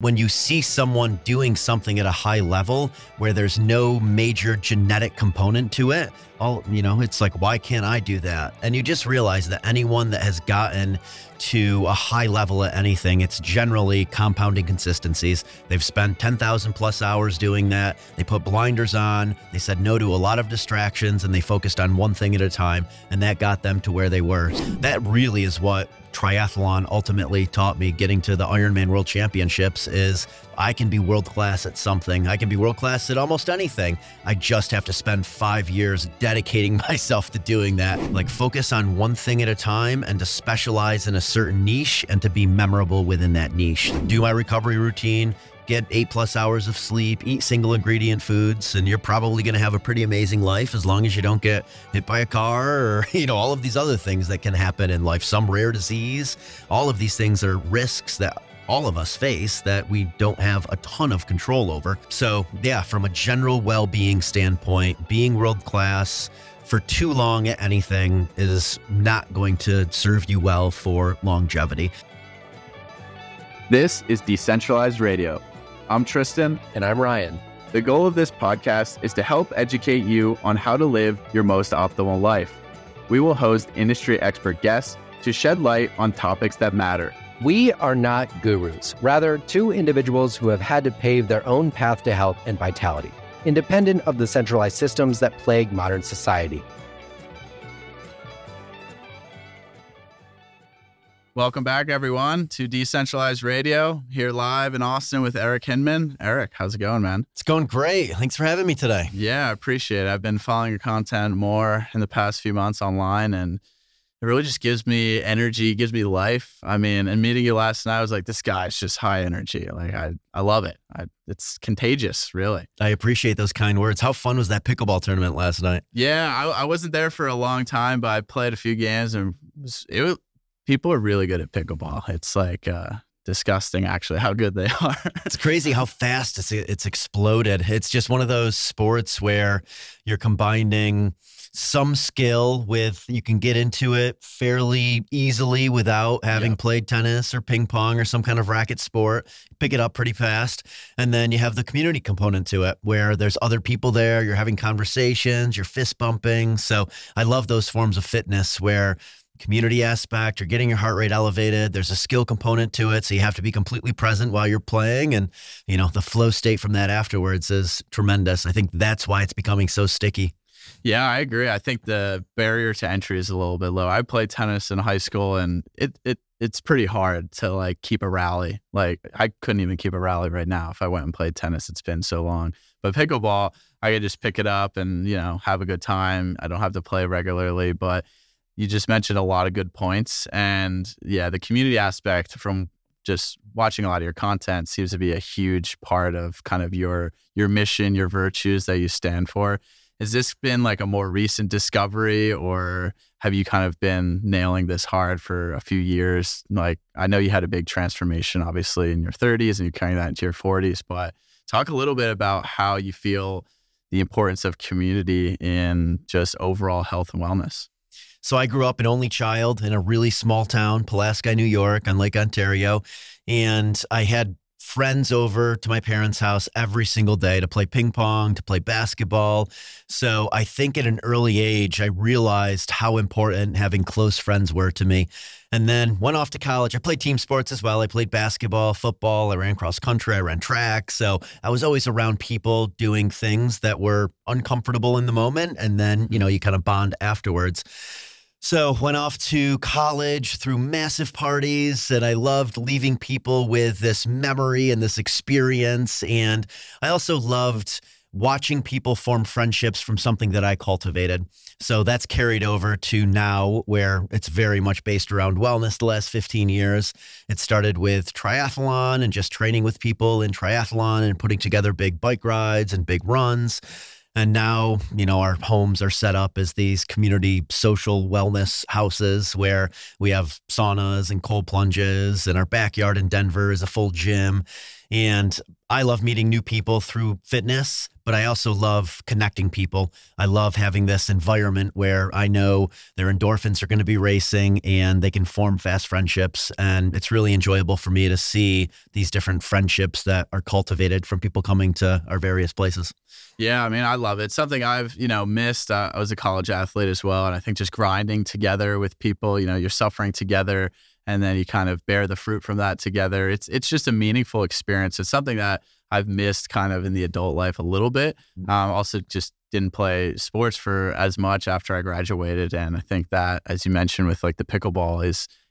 When you see someone doing something at a high level where there's no major genetic component to it, it's like, why can't I do that? And you just realize that anyone that has gotten to a high level at anything, it's generally compounding consistencies. They've spent 10,000 plus hours doing that. They put blinders on. They said no to a lot of distractions, and they focused on one thing at a time, and that got them to where they were. That really is what triathlon ultimately taught me. Getting to the Ironman World Championships is I can be world class at something. I can be world class at almost anything. I just have to spend 5 years dedicating myself to doing that. Like, focus on one thing at a time and to specialize in a certain niche and to be memorable within that niche. Do my recovery routine, get 8+ hours of sleep, eat single ingredient foods, and you're probably going to have a pretty amazing life as long as you don't get hit by a car or, all of these other things that can happen in life, some rare disease. All of these things are risks that all of us face that we don't have a ton of control over. So yeah, from a general well-being standpoint, being world class for too long at anything is not going to serve you well for longevity. This is Decentralized Radio. I'm Tristan. And I'm Ryan. The goal of this podcast is to help educate you on how to live your most optimal life. We will host industry expert guests to shed light on topics that matter. We are not gurus, rather two individuals who have had to pave their own path to health and vitality, independent of the centralized systems that plague modern society. Welcome back, everyone, to Decentralized Radio, here live in Austin with Eric Hinman. Eric, how's it going, man? It's going great. Thanks for having me today. Yeah, I appreciate it. I've been following your content more in the past few months online, and it really just gives me energy, gives me life. I mean, and meeting you last night, I was like, this guy's just high energy. Like, I love it. It's contagious, really. I appreciate those kind words. How fun was that pickleball tournament last night? Yeah, I wasn't there for a long time, but I played a few games, and people are really good at pickleball. It's like disgusting, actually, how good they are. It's crazy how fast it's exploded. It's just one of those sports where you're combining some skill with, you can get into it fairly easily without having played tennis or ping pong or some kind of racket sport. Pick it up pretty fast. And then you have the community component to it where there's other people there, you're having conversations, you're fist bumping. So I love those forms of fitness where community aspect, you're getting your heart rate elevated, there's a skill component to it, so you have to be completely present while you're playing, and the flow state from that afterwards is tremendous. I think that's why it's becoming so sticky. Yeah, I agree. I think the barrier to entry is a little bit low. I played tennis in high school, and it's pretty hard to keep a rally. Like, I couldn't even keep a rally right now if I went and played tennis. It's been so long. But pickleball, I could just pick it up and have a good time. I don't have to play regularly, but you just mentioned a lot of good points. And yeah, the community aspect from just watching a lot of your content seems to be a huge part of kind of your mission, your virtues that you stand for. Has this been like a more recent discovery, or have you kind of been nailing this hard for a few years? Like, I know you had a big transformation, obviously, in your 30s, and you're carrying that into your 40s, but talk a little bit about how you feel the importance of community in just overall health and wellness. So I grew up an only child in a really small town, Pulaski, New York, on Lake Ontario. And I had friends over to my parents' house every single day to play ping pong, to play basketball. So I think at an early age, I realized how important having close friends were to me. And then went off to college. I played team sports as well. I played basketball, football. I ran cross country. I ran track. So I was always around people doing things that were uncomfortable in the moment. And then, you kind of bond afterwards. So went off to college, through massive parties, and I loved leaving people with this memory and this experience. And I also loved watching people form friendships from something that I cultivated. So that's carried over to now, where it's very much based around wellness the last 15 years. It started with triathlon and just training with people in triathlon and putting together big bike rides and big runs. And now, our homes are set up as these community social wellness houses where we have saunas and cold plunges, and our backyard in Denver is a full gym. And I love meeting new people through fitness, but I also love connecting people. I love having this environment where I know their endorphins are going to be racing and they can form fast friendships. And it's really enjoyable for me to see these different friendships that are cultivated from people coming to our various places. Yeah, I mean, I love it. It's something I've, missed. I was a college athlete as well. And I think just grinding together with people, you're suffering together and then you kind of bear the fruit from that together. It's just a meaningful experience. It's something that I've missed kind of in the adult life a little bit. Also just didn't play sports for as much after I graduated. And I think that, as you mentioned with like the pickleball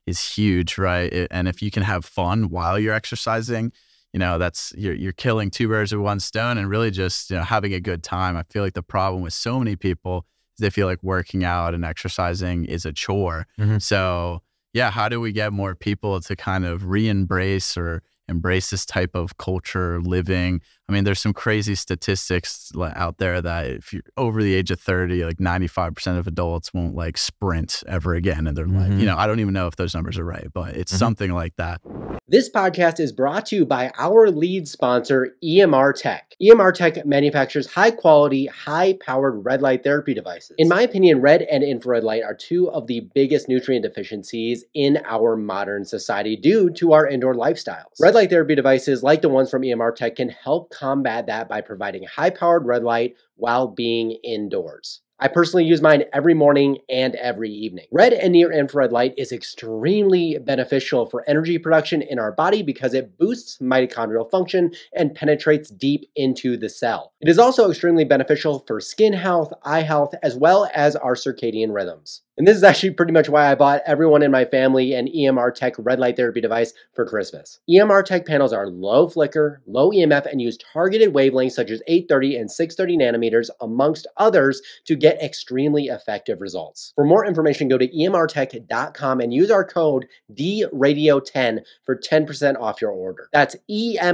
is huge, right? And if you can have fun while you're exercising, that's you're killing two birds with one stone and really just having a good time. I feel like the problem with so many people is they feel like working out and exercising is a chore. So yeah, how do we get more people to kind of re-embrace or embrace this type of culture living? I mean, there's some crazy statistics out there that if you're over the age of 30, like 95% of adults won't like sprint ever again in their life. I don't even know if those numbers are right, but it's something like that. This podcast is brought to you by our lead sponsor, EMR Tech. EMR Tech manufactures high-quality, high-powered red light therapy devices. In my opinion, red and infrared light are two of the biggest nutrient deficiencies in our modern society due to our indoor lifestyles. Red light therapy devices, like the ones from EMR Tech, can help combat that by providing high-powered red light while being indoors. I personally use mine every morning and every evening. Red and near infrared light is extremely beneficial for energy production in our body because it boosts mitochondrial function and penetrates deep into the cell. It is also extremely beneficial for skin health, eye health, as well as our circadian rhythms. And this is actually pretty much why I bought everyone in my family an EMR Tech red light therapy device for Christmas. EMR Tech panels are low flicker, low EMF, and use targeted wavelengths such as 830 and 630 nanometers, amongst others, to get extremely effective results. For more information, go to emrtech.com and use our code DRadio10 for 10% off your order. That's emrtek.com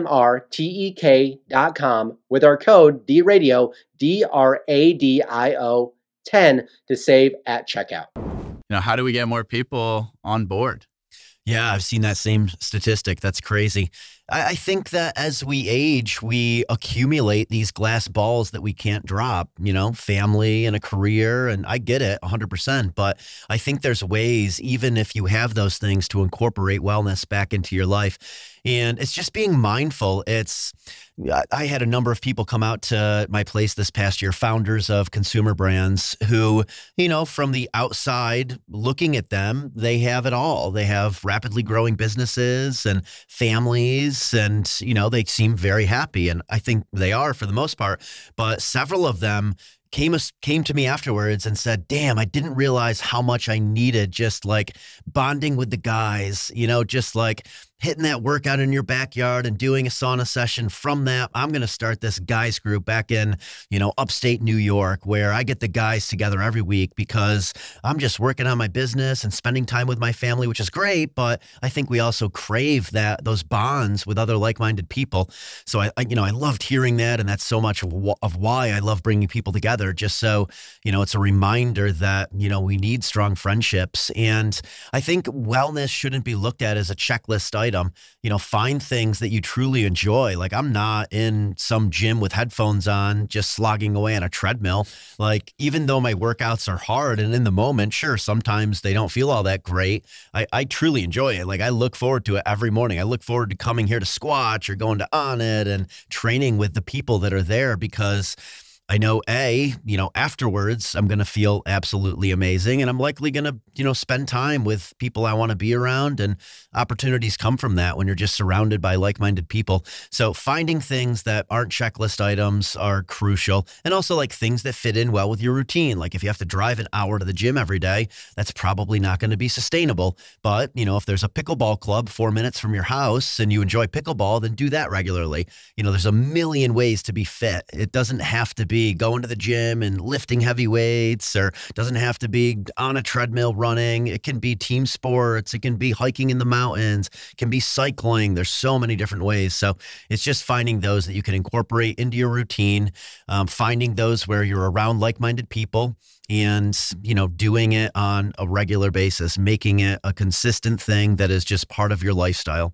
with our code DRadio, DRADIO 10 to save at checkout. How do we get more people on board? Yeah, I've seen that same statistic. That's crazy. I think that as we age, we accumulate these glass balls that we can't drop, family and a career. And I get it 100%. But I think there's ways, even if you have those things, to incorporate wellness back into your life. And it's just being mindful. I had a number of people come out to my place this past year, founders of consumer brands who, from the outside looking at them, they have it all. They have rapidly growing businesses and families and, they seem very happy. And I think they are for the most part. But several of them came to me afterwards and said, damn, I didn't realize how much I needed just like bonding with the guys, just like hitting that workout in your backyard and doing a sauna session. From that, I'm going to start this guys group back in, upstate New York, where I get the guys together every week because I'm just working on my business and spending time with my family, which is great. But I think we also crave those bonds with other like-minded people. So I loved hearing that. And that's so much of why I love bringing people together, just so, it's a reminder that, we need strong friendships. And I think wellness shouldn't be looked at as a checklist item. Find things that you truly enjoy. Like, I'm not in some gym with headphones on, just slogging away on a treadmill. Like, even though my workouts are hard and in the moment, sure, sometimes they don't feel all that great. I truly enjoy it. Like, I look forward to it every morning. I look forward to coming here to Squatch or going to On It and training with the people that are there, because I know, afterwards, I'm going to feel absolutely amazing. And I'm likely going to, spend time with people I want to be around, and opportunities come from that when you're just surrounded by like-minded people. So finding things that aren't checklist items are crucial. And also like things that fit in well with your routine. Like if you have to drive an hour to the gym every day, that's probably not going to be sustainable. But, if there's a pickleball club 4 minutes from your house and you enjoy pickleball, then do that regularly. There's a million ways to be fit. It doesn't have to be going to the gym and lifting heavy weights, or doesn't have to be on a treadmill running. It can be team sports. It can be hiking in the mountains. It can be cycling. There's so many different ways. So it's just finding those that you can incorporate into your routine, finding those where you're around like-minded people, and, doing it on a regular basis, making it a consistent thing that is just part of your lifestyle.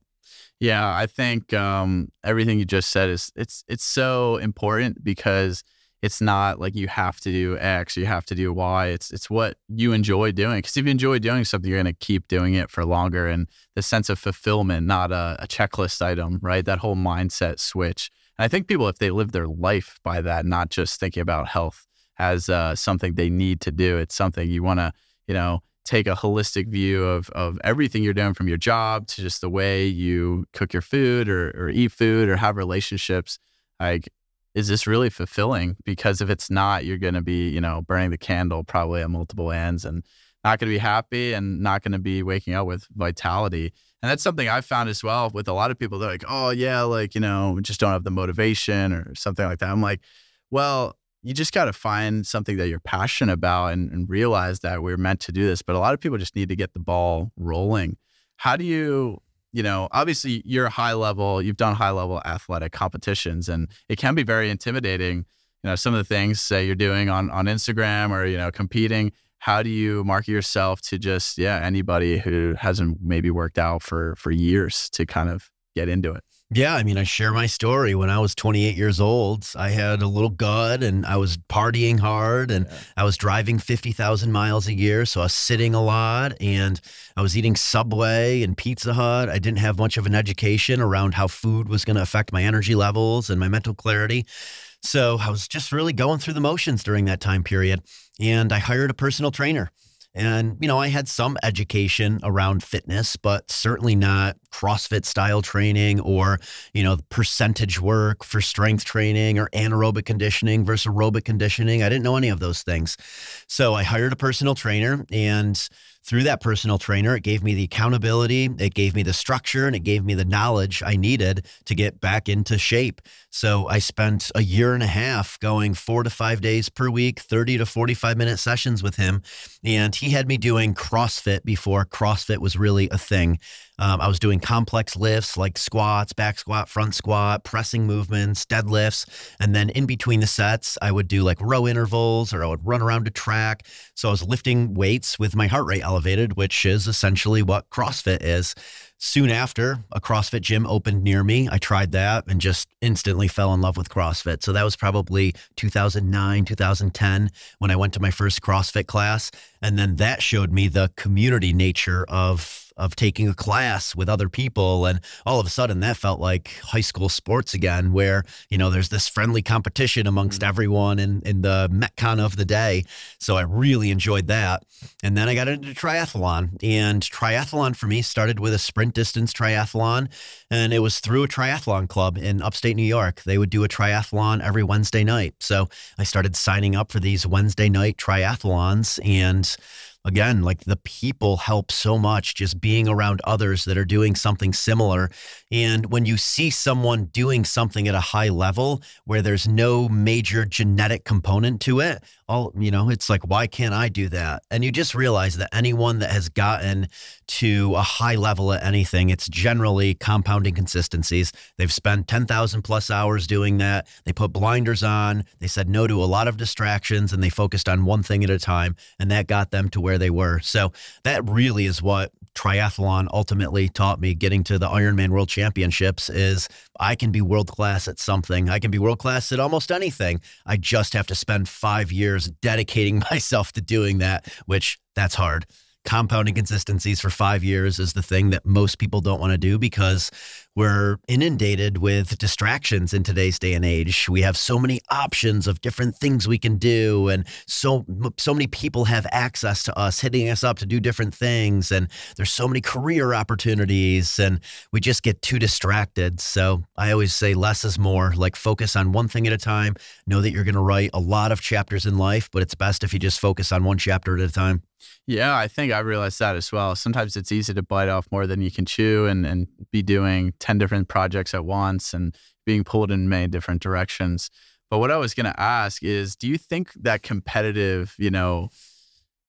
Yeah, I think everything you just said is it's so important because it's not like you have to do X, you have to do Y. It's what you enjoy doing. Because if you enjoy doing something, you're going to keep doing it for longer. And the sense of fulfillment, not a checklist item, right? That whole mindset switch. And I think people, if they live their life by that, not just thinking about health as something they need to do, it's something you want to, take a holistic view of everything you're doing, from your job to just the way you cook your food or eat food or have relationships. Like, is this really fulfilling? Because if it's not, you're going to be, burning the candle probably at multiple ends and not going to be happy and not going to be waking up with vitality. And that's something I've found as well with a lot of people. They're like, oh yeah, like, we just don't have the motivation or something like that. I'm like, well, you just got to find something that you're passionate about and realize that we're meant to do this. But a lot of people just need to get the ball rolling. How do you, obviously you're you've done high level athletic competitions, and it can be very intimidating. Some of the things say you're doing on Instagram or, competing. How do you market yourself to just, anybody who hasn't maybe worked out for years to kind of get into it? Yeah, I mean, I share my story. When I was 28 years old, I had a little gut and I was partying hard and I was driving 50,000 miles a year. So I was sitting a lot and I was eating Subway and Pizza Hut. I didn't have much of an education around how food was going to affect my energy levels and my mental clarity. So I was just really going through the motions during that time period. And I hired a personal trainer. And, I had some education around fitness, but certainly not CrossFit style training or, percentage work for strength training or anaerobic conditioning versus aerobic conditioning. I didn't know any of those things. So I hired a personal trainer, and through that personal trainer, it gave me the accountability, it gave me the structure, and it gave me the knowledge I needed to get back into shape. So I spent a year and a half going 4 to 5 days per week, 30 to 45-minute sessions with him. And he had me doing CrossFit before CrossFit was really a thing. I was doing complex lifts like squats, back squat, front squat, pressing movements, deadlifts. And then in between the sets, I would do like row intervals or I would run around a track. So I was lifting weights with my heart rate elevated, which is essentially what CrossFit is. Soon after, a CrossFit gym opened near me. I tried that and just instantly fell in love with CrossFit. So that was probably 2009, 2010 when I went to my first CrossFit class. And then that showed me the community nature of taking a class with other people. And all of a sudden that felt like high school sports again, where, there's this friendly competition amongst everyone in the Metcon of the day. So I really enjoyed that. And then I got into triathlon, and triathlon for me started with a sprint distance triathlon. And it was through a triathlon club in upstate New York. They would do a triathlon every Wednesday night. So I started signing up for these Wednesday night triathlons, and again, like the people help so much, just being around others that are doing something similar. And when you see someone doing something at a high level where there's no major genetic component to it, it's like, why can't I do that? And you just realize that anyone that has gotten to a high level at anything, it's generally compounding consistencies. They've spent 10,000 plus hours doing that. They put blinders on. They said no to a lot of distractions, and they focused on one thing at a time. And that got them to where they were. So that really is what triathlon ultimately taught me. Getting to the Ironman World Championships is I can be world class at something. I can be world class at almost anything. I just have to spend 5 years dedicating myself to doing that, which that's hard. Compounding consistencies for 5 years is the thing that most people don't want to do because we're inundated with distractions in today's day and age. We have so many options of different things we can do, and so many people have access to us, hitting us up to do different things, and there's so many career opportunities, and we just get too distracted. So I always say less is more. Like, focus on one thing at a time. Know that you're going to write a lot of chapters in life, but it's best if you just focus on one chapter at a time. Yeah, I think I realized that as well. Sometimes it's easy to bite off more than you can chew and be doing 10 different projects at once and being pulled in many different directions. But what I was going to ask is, do you think that competitive,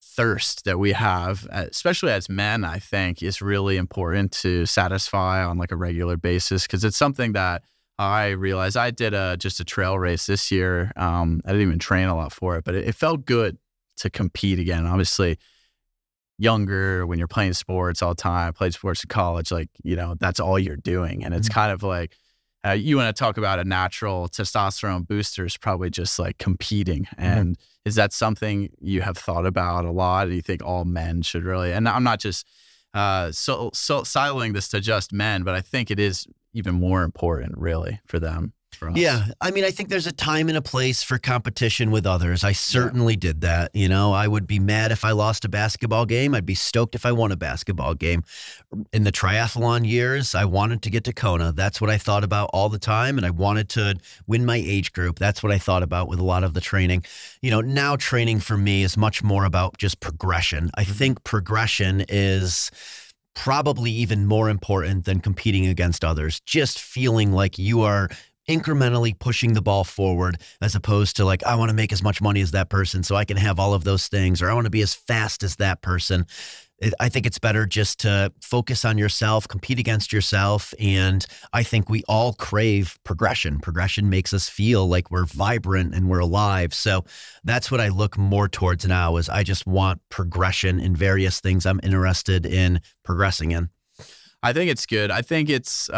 thirst that we have, especially as men, I think is really important to satisfy on like a regular basis? Because it's something that I realized. I did just a trail race this year. I didn't even train a lot for it, but it felt good to compete again. Obviously, younger, when you're playing sports all the time, I played sports in college, like, that's all you're doing. And it's kind of like, you want to talk about a natural testosterone booster is probably just like competing. And is that something you have thought about a lot? Do you think all men should really, and I'm not just so siloing this to just men, but I think it is even more important really for them. Yeah. I mean, I think there's a time and a place for competition with others. I certainly did that. I would be mad if I lost a basketball game. I'd be stoked if I won a basketball game. In the triathlon years, I wanted to get to Kona. That's what I thought about all the time. And I wanted to win my age group. That's what I thought about with a lot of the training. Now training for me is much more about just progression. I think progression is probably even more important than competing against others. Just feeling like you are incrementally pushing the ball forward, as opposed to like, I want to make as much money as that person so I can have all of those things, or I want to be as fast as that person. I think it's better just to focus on yourself, compete against yourself. And I think we all crave progression. Progression makes us feel like we're vibrant and we're alive. So that's what I look more towards now, is I just want progression in various things I'm interested in progressing in. I think it's good. I think it's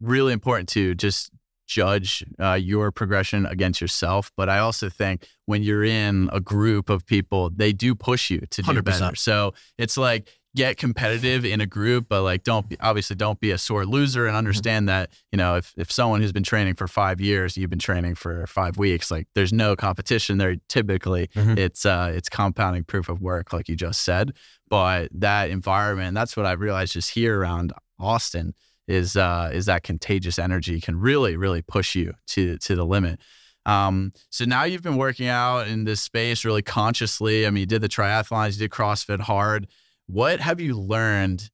really important to just judge your progression against yourself. But I also think when you're in a group of people, they do push you to do 100%. better. So it's like, get competitive in a group, but like, don't be a sore loser, and understand that, if someone who's been training for 5 years, you've been training for 5 weeks, like there's no competition there. Typically it's compounding proof of work, like you just said. But that environment, that's what I've realized just here around Austin, is that contagious energy can really, really push you to the limit. So now you've been working out in this space really consciously. I mean, you did the triathlons, you did CrossFit hard. What have you learned,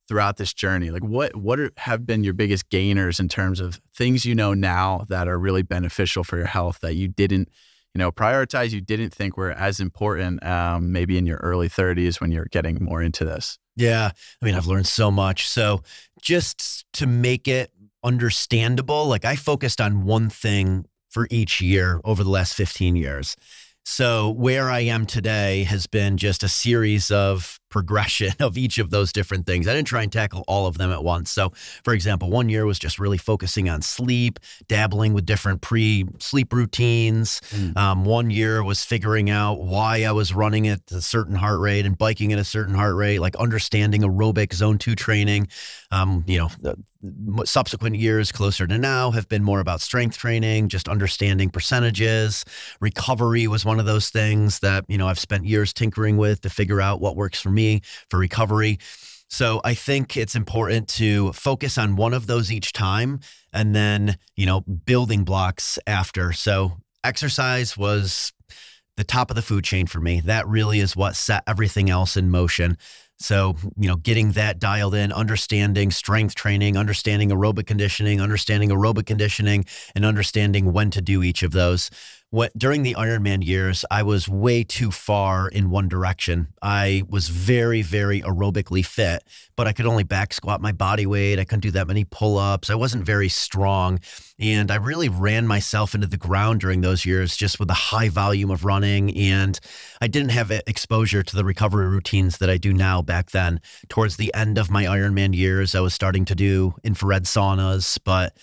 throughout this journey? Like what have been your biggest gainers in terms of things now that are really beneficial for your health that you didn't, prioritize, you didn't think were as important, maybe in your early 30s when you're getting more into this? Yeah. I mean, I've learned so much. So just to make it understandable, like I focused on one thing for each year over the last 15 years. So where I am today has been just a series of progression of each of those different things. I didn't try and tackle all of them at once. So for example, one year was just really focusing on sleep, dabbling with different pre-sleep routines. One year was figuring out why I was running at a certain heart rate and biking at a certain heart rate, like understanding aerobic zone 2 training. The subsequent years closer to now have been more about strength training, just understanding percentages. Recovery was one of those things that, I've spent years tinkering with to figure out what works for me for recovery. So I think it's important to focus on one of those each time, and then, building blocks after. So exercise was the top of the food chain for me. That really is what set everything else in motion. So, getting that dialed in, understanding strength training, understanding aerobic conditioning, and understanding when to do each of those. During the Ironman years, I was way too far in one direction. I was very, very aerobically fit, but I could only back squat my body weight. I couldn't do that many pull-ups. I wasn't very strong. And I really ran myself into the ground during those years just with a high volume of running. And I didn't have exposure to the recovery routines that I do now back then. Towards the end of my Ironman years, I was starting to do infrared saunas, but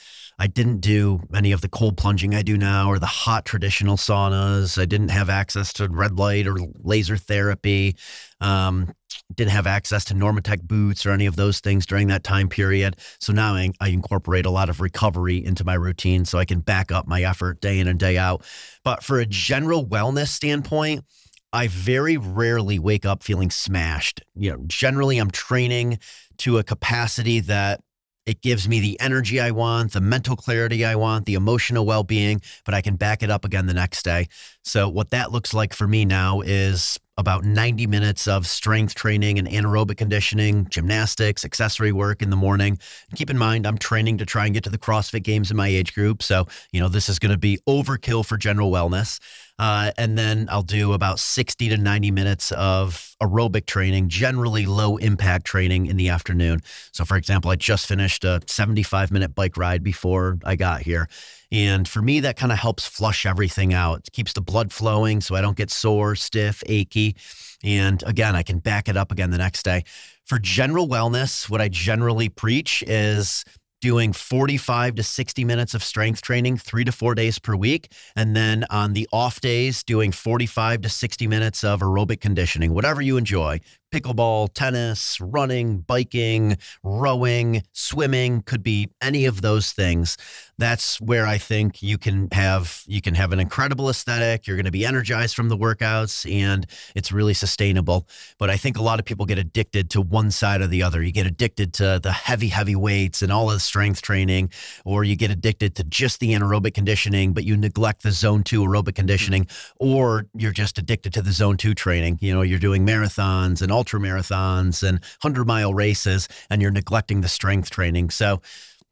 I didn't do any of the cold plunging I do now, or the hot traditional saunas. I didn't have access to red light or laser therapy. Didn't have access to Normatec boots or any of those things during that time period. So now I incorporate a lot of recovery into my routine so I can back up my effort day in and day out. But for a general wellness standpoint, I very rarely wake up feeling smashed. Generally I'm training to a capacity that it gives me the energy I want, the mental clarity I want, the emotional well-being, but I can back it up again the next day. So what that looks like for me now is about 90 minutes of strength training and anaerobic conditioning, gymnastics, accessory work in the morning. Keep in mind, I'm training to try and get to the CrossFit Games in my age group. So, this is going to be overkill for general wellness. And then I'll do about 60 to 90 minutes of aerobic training, generally low impact training in the afternoon. So for example, I just finished a 75-minute bike ride before I got here. And for me, that kind of helps flush everything out. It keeps the blood flowing so I don't get sore, stiff, achy. 240. And again, I can back it up again the next day. For general wellness, what I generally preach is doing 45 to 60 minutes of strength training 3 to 4 days per week. And then on the off days, doing 45 to 60 minutes of aerobic conditioning, whatever you enjoy. Pickleball, tennis, running, biking, rowing, swimming, could be any of those things. That's where I think you can have an incredible aesthetic. You're going to be energized from the workouts, and it's really sustainable. But I think a lot of people get addicted to one side or the other. You get addicted to the heavy weights and all of the strength training, or you get addicted to just the anaerobic conditioning, but you neglect the zone 2 aerobic conditioning, or you're just addicted to the zone 2 training. You know, you're doing marathons and ultra marathons and 100-mile races, and you're neglecting the strength training. So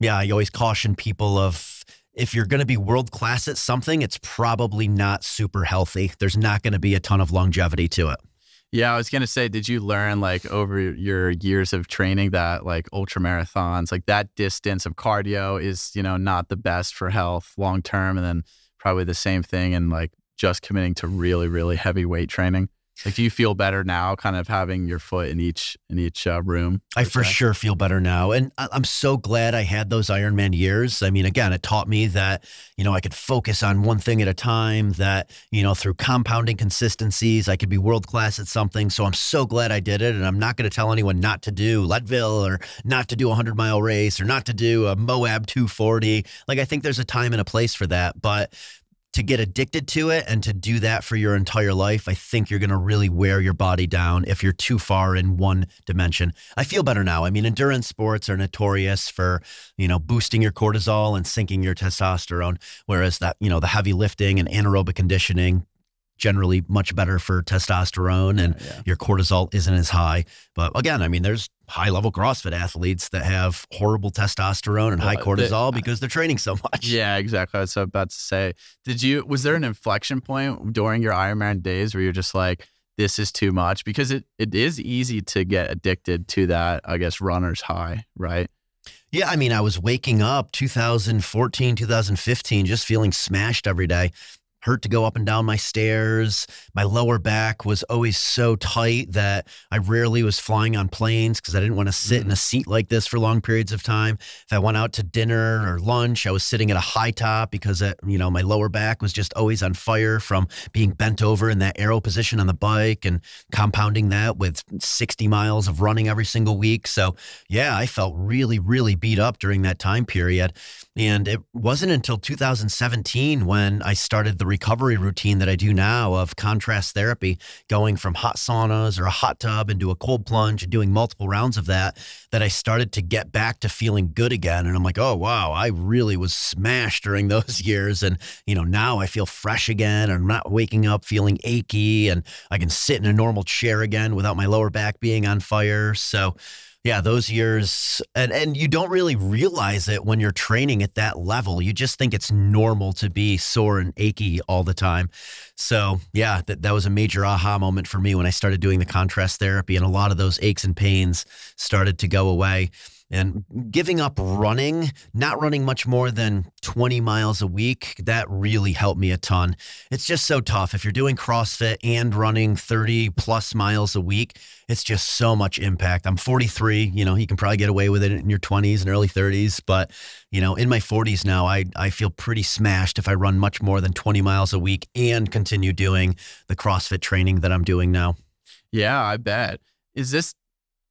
yeah, I always caution people of, if you're going to be world class at something, it's probably not super healthy. There's not going to be a ton of longevity to it. Yeah, I was going to say, did you learn like over your years of training that like ultra marathons, like that distance of cardio is, you know, not the best for health long term, and then probably the same thing in like just committing to really heavy weight training? Like, do you feel better now kind of having your foot in each room? I for sure feel better now. And I'm so glad I had those Ironman years. I mean, again, it taught me that, you know, I could focus on one thing at a time, that, you know, through compounding consistencies, I could be world class at something. So I'm so glad I did it. And I'm not going to tell anyone not to do Leadville, or not to do a 100-mile race, or not to do a Moab 240. Like, I think there's a time and a place for that. But to get addicted to it and to do that for your entire life, I think you're going to really wear your body down if you're too far in one dimension. I feel better now. I mean, endurance sports are notorious for, you know, boosting your cortisol and sinking your testosterone, whereas that, you know, the heavy lifting and anaerobic conditioning, generally much better for testosterone, and your cortisol isn't as high. But again, I mean, there's high-level CrossFit athletes that have horrible testosterone and high cortisol because they're training so much. Yeah, exactly. I was about to say, was there an inflection point during your Ironman days where you're just like, this is too much? Because it is easy to get addicted to that, I guess, runner's high, right? Yeah, I mean, I was waking up 2014, 2015, just feeling smashed every day. Hurt to go up and down my stairs. My lower back was always so tight that I rarely was flying on planes because I didn't want to sit in a seat like this for long periods of time. If I went out to dinner or lunch, I was sitting at a high top because, you know, my lower back was just always on fire from being bent over in that arrow position on the bike, and compounding that with 60 miles of running every single week. So yeah, I felt really beat up during that time period. And it wasn't until 2017 when I started the recovery routine that I do now of contrast therapy, going from hot saunas or a hot tub into a cold plunge and doing multiple rounds of that I started to get back to feeling good again. And I'm like, oh, wow, I really was smashed during those years. And, you know, now I feel fresh again. I'm not waking up feeling achy, and I can sit in a normal chair again without my lower back being on fire. So yeah, those years, and you don't really realize it when you're training at that level. You just think it's normal to be sore and achy all the time. So yeah, that was a major aha moment for me when I started doing the contrast therapy, and a lot of those aches and pains started to go away. And giving up running, not running much more than 20 miles a week, that really helped me a ton. It's just so tough. If you're doing CrossFit and running 30 plus miles a week, it's just so much impact. I'm 43, you know, you can probably get away with it in your 20s and early 30s. But, you know, in my 40s now, I feel pretty smashed if I run much more than 20 miles a week and continue doing the CrossFit training that I'm doing now. Yeah, I bet.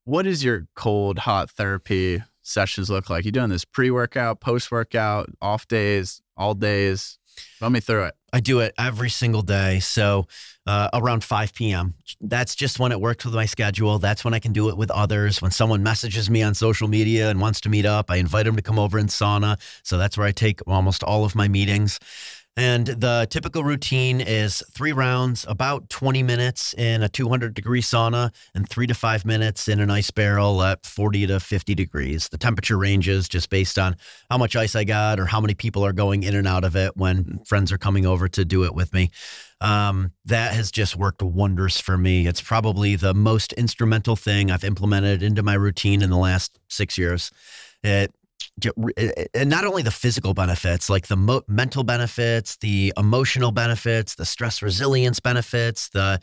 What is your cold, hot therapy sessions look like? You doing this pre-workout, post-workout, off days, all days? Run me through it. I do it every single day. So around 5 p.m. That's just when it works with my schedule. That's when I can do it with others. When someone messages me on social media and wants to meet up, I invite them to come over in sauna. So that's where I take almost all of my meetings. And the typical routine is 3 rounds, about 20 minutes in a 200-degree sauna, and 3 to 5 minutes in an ice barrel at 40 to 50 degrees. The temperature ranges just based on how much ice I got or how many people are going in and out of it when friends are coming over to do it with me. That has just worked wonders for me. It's probably the most instrumental thing I've implemented into my routine in the last 6 years. and not only the physical benefits, like the mental benefits, the emotional benefits, the stress resilience benefits, the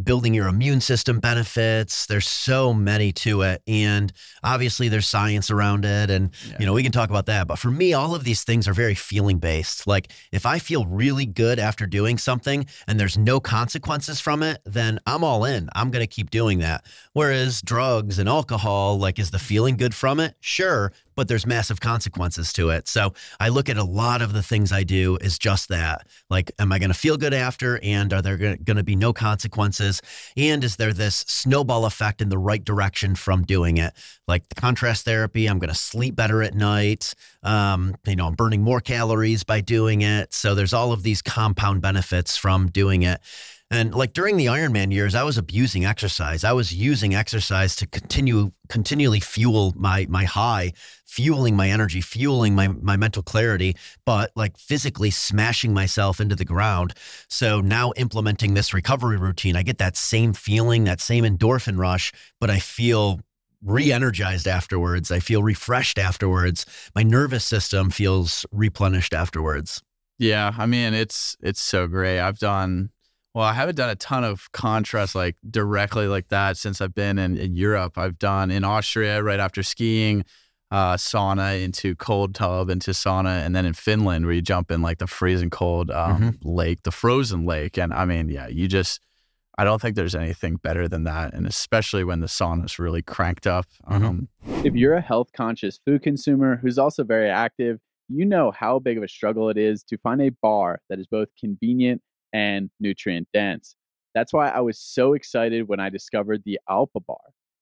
building your immune system benefits. There's so many to it. And obviously there's science around it. And, we can talk about that. But for me, all of these things are very feeling based. Like if I feel really good after doing something and there's no consequences from it, then I'm all in. I'm going to keep doing that. Whereas drugs and alcohol, like, is the feeling good from it? Sure. But there's massive consequences to it. So I look at a lot of the things I do is just that. Like, am I going to feel good after? And are there going to be no consequences? And is there this snowball effect in the right direction from doing it? Like the contrast therapy, I'm going to sleep better at night. I'm burning more calories by doing it. So there's all of these compound benefits from doing it. And like during the Ironman years, I was abusing exercise. I was using exercise to continually fuel my high, fueling my energy, fueling my mental clarity, but like physically smashing myself into the ground. So now implementing this recovery routine, I get that same feeling, that same endorphin rush, but I feel re-energized afterwards. I feel refreshed afterwards. My nervous system feels replenished afterwards. Yeah, I mean, it's so great. I haven't done a ton of contrast like directly like that since I've been in Europe. I've done in Austria right after skiing, sauna into cold tub into sauna, and then in Finland where you jump in like the freezing cold lake, the frozen lake. And I mean, yeah, I don't think there's anything better than that. And especially when the sauna's really cranked up. If you're a health conscious food consumer who's also very active, you know how big of a struggle it is to find a bar that is both convenient and nutrient dense. That's why I was so excited when I discovered the Alpa Bar.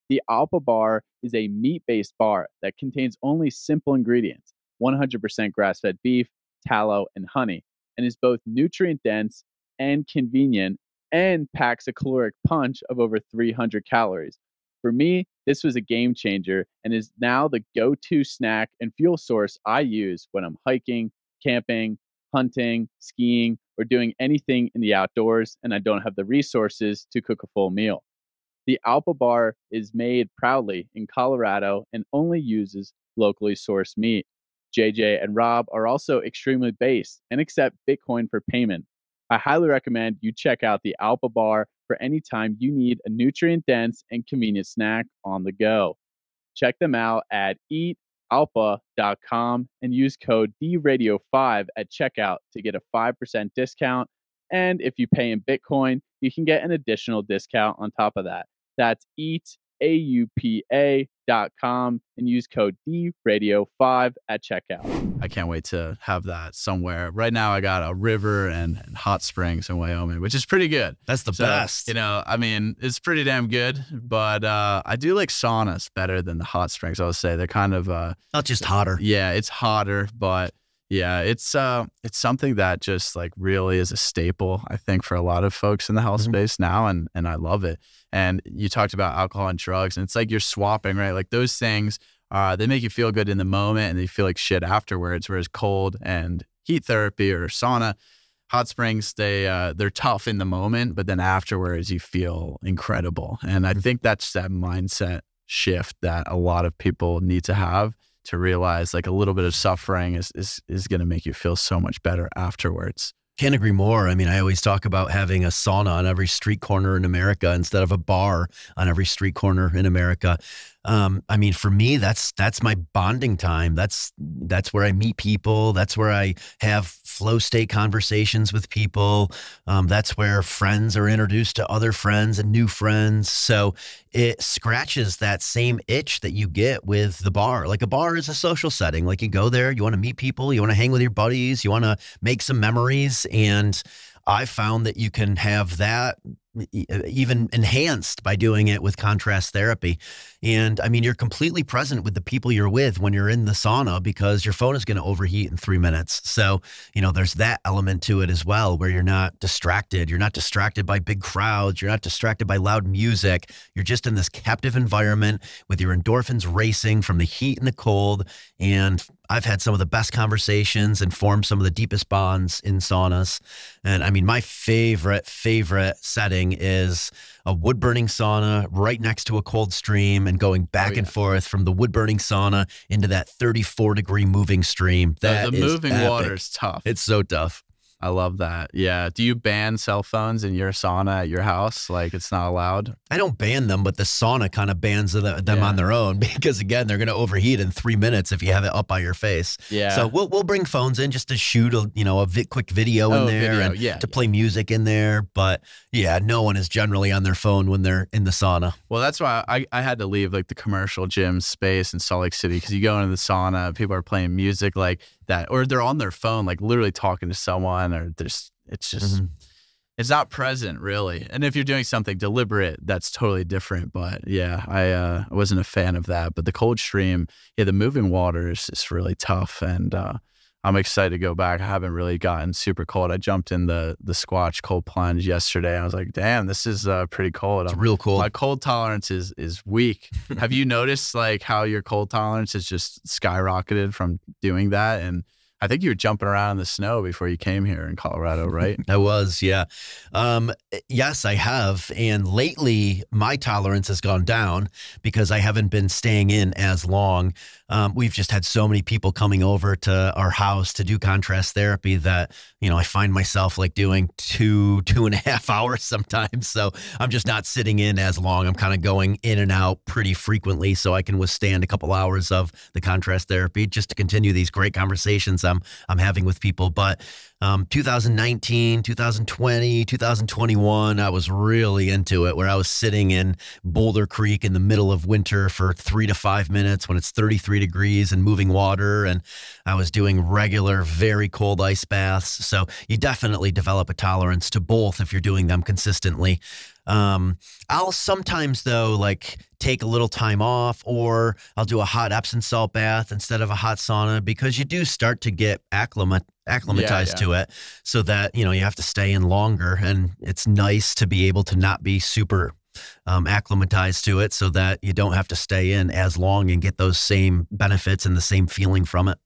The Alpa Bar is a meat-based bar that contains only simple ingredients, 100% grass-fed beef, tallow, and honey, and is both nutrient dense and convenient and packs a caloric punch of over 300 calories. For me, this was a game changer and is now the go-to snack and fuel source I use when I'm hiking, camping, hunting, skiing, or doing anything in the outdoors and I don't have the resources to cook a full meal. The Alpa Bar is made proudly in Colorado and only uses locally sourced meat. JJ and Rob are also extremely based and accept Bitcoin for payment. I highly recommend you check out the Alpa Bar for any time you need a nutrient-dense and convenient snack on the go. Check them out at eatalpa.com and use code DRadio5 at checkout to get a 5% discount. And if you pay in Bitcoin, you can get an additional discount on top of that. That's eataupa.com and use code DRadio5 at checkout. I can't wait to have that somewhere. Right now, I got a river and hot springs in Wyoming, which is pretty good. That's the best. I mean, it's pretty damn good, but I do like saunas better than the hot springs, I would say. They're kind of... not just hotter. Yeah, it's hotter, but yeah, it's something that just like really is a staple, I think, for a lot of folks in the health space now, and I love it. And you talked about alcohol and drugs, and it's like you're swapping, right? Like those things, they make you feel good in the moment and they feel like shit afterwards, whereas cold and heat therapy or sauna, hot springs, they're tough in the moment, but then afterwards you feel incredible. And I think that's that mindset shift that a lot of people need to have, to realize like a little bit of suffering is going to make you feel so much better afterwards. Can't agree more. I mean, I always talk about having a sauna on every street corner in America instead of a bar on every street corner in America. I mean, for me, that's my bonding time. That's where I meet people. That's where I have flow state conversations with people. That's where friends are introduced to other friends and new friends. So it scratches that same itch that you get with the bar. Like a bar is a social setting. Like you go there, you want to meet people, you want to hang with your buddies, you want to make some memories. And I found that you can have that even enhanced by doing it with contrast therapy. And I mean, you're completely present with the people you're with when you're in the sauna, because your phone is going to overheat in 3 minutes. So, there's that element to it as well, where you're not distracted. You're not distracted by big crowds. You're not distracted by loud music. You're just in this captive environment with your endorphins racing from the heat and the cold. And I've had some of the best conversations and formed some of the deepest bonds in saunas. And I mean, my favorite setting is a wood burning sauna right next to a cold stream and going back and forth from the wood burning sauna into that 34-degree moving stream. That the is moving epic. water is tough. It's so tough. I love that. Yeah. Do you ban cell phones in your sauna at your house? Like it's not allowed? I don't ban them, but the sauna kind of bans them on their own because, again, they're going to overheat in 3 minutes if you have it up by your face. Yeah. So we'll bring phones in just to shoot a quick video in there and to play music in there. But yeah, no one is generally on their phone when they're in the sauna. Well, that's why I had to leave like the commercial gym space in Salt Lake City, because you go into the sauna, people are playing music like that, or they're on their phone, like literally talking to someone, or it's just, it's not present really. And if you're doing something deliberate, that's totally different. But yeah, I wasn't a fan of that. But the cold stream, the moving water is really tough. And I'm excited to go back. I haven't really gotten super cold. I jumped in the Squatch cold plunge yesterday. I was like, damn, this is pretty cold. It's real cold. My cold tolerance is weak. Have you noticed like how your cold tolerance has just skyrocketed from doing that? And I think you were jumping around in the snow before you came here in Colorado, right? I was, yeah. Yes, I have. And lately, my tolerance has gone down because I haven't been staying in as long. We've just had so many people coming over to our house to do contrast therapy that, I find myself like doing 2.5 hours sometimes. So I'm just not sitting in as long. I'm kind of going in and out pretty frequently so I can withstand a couple hours of the contrast therapy just to continue these great conversations I'm having with people. But 2019, 2020, 2021, I was really into it, where I was sitting in Boulder Creek in the middle of winter for 3 to 5 minutes when it's 33 degrees and moving water. And I was doing regular, very cold ice baths. So you definitely develop a tolerance to both if you're doing them consistently. I'll sometimes though, like take a little time off, or I'll do a hot Epsom salt bath instead of a hot sauna, because you do start to get acclimatized to it, so that, you have to stay in longer, and it's nice to be able to not be super acclimatized to it so that you don't have to stay in as long and get those same benefits and the same feeling from it.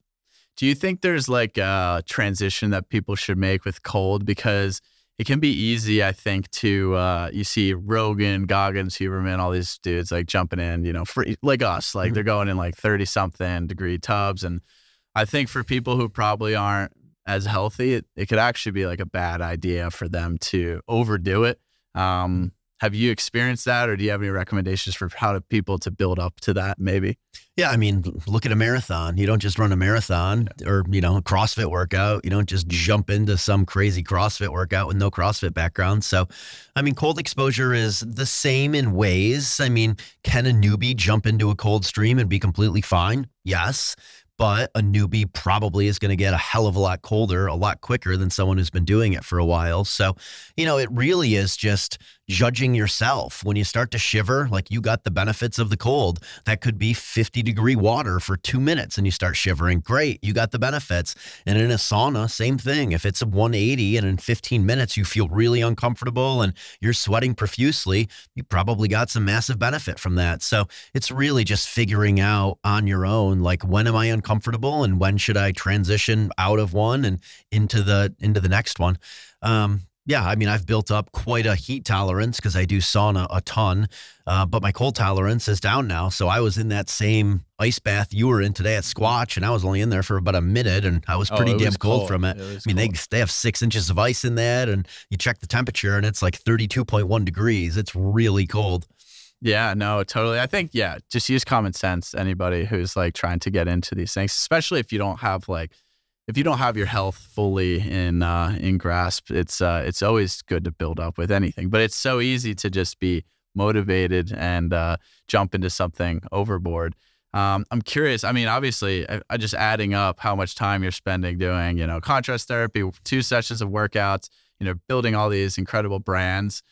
Do you think there's like a transition that people should make with cold? Because it can be easy, I think, to, you see Rogan, Goggins, Huberman, all these dudes like jumping in, free, like us, like they're going in like 30-something degree tubs. And I think for people who probably aren't as healthy, it could actually be like a bad idea for them to overdo it. Have you experienced that, or do you have any recommendations for how people to build up to that maybe? Yeah, I mean, look at a marathon. You don't just run a marathon or, a CrossFit workout. You don't just jump into some crazy CrossFit workout with no CrossFit background. So, I mean, cold exposure is the same in ways. I mean, can a newbie jump into a cold stream and be completely fine? Yes. But a newbie probably is going to get a hell of a lot colder a lot quicker than someone who's been doing it for a while. So, it really is just judging yourself. When you start to shiver, like you got the benefits of the cold, that could be 50-degree water for 2 minutes and you start shivering. Great, you got the benefits. And in a sauna, same thing. If it's a 180 and in 15 minutes you feel really uncomfortable and you're sweating profusely, you probably got some massive benefit from that. So it's really just figuring out on your own, like, when am I uncomfortable and when should I transition out of one and into the next one. Yeah, I mean, I've built up quite a heat tolerance because I do sauna a ton, but my cold tolerance is down now. So I was in that same ice bath you were in today at Squatch, and I was only in there for about a minute, and I was pretty damn cold from it. I mean, they have 6 inches of ice in that, and you check the temperature, and it's like 32.1 degrees. It's really cold. Yeah, no, totally. I think, just use common sense. Anybody who's like trying to get into these things, especially if you don't have your health fully in grasp, it's always good to build up with anything. But it's so easy to just be motivated and jump into something overboard. I'm curious. I mean, obviously, I just adding up how much time you're spending doing, contrast therapy, 2 sessions of workouts, building all these incredible brands.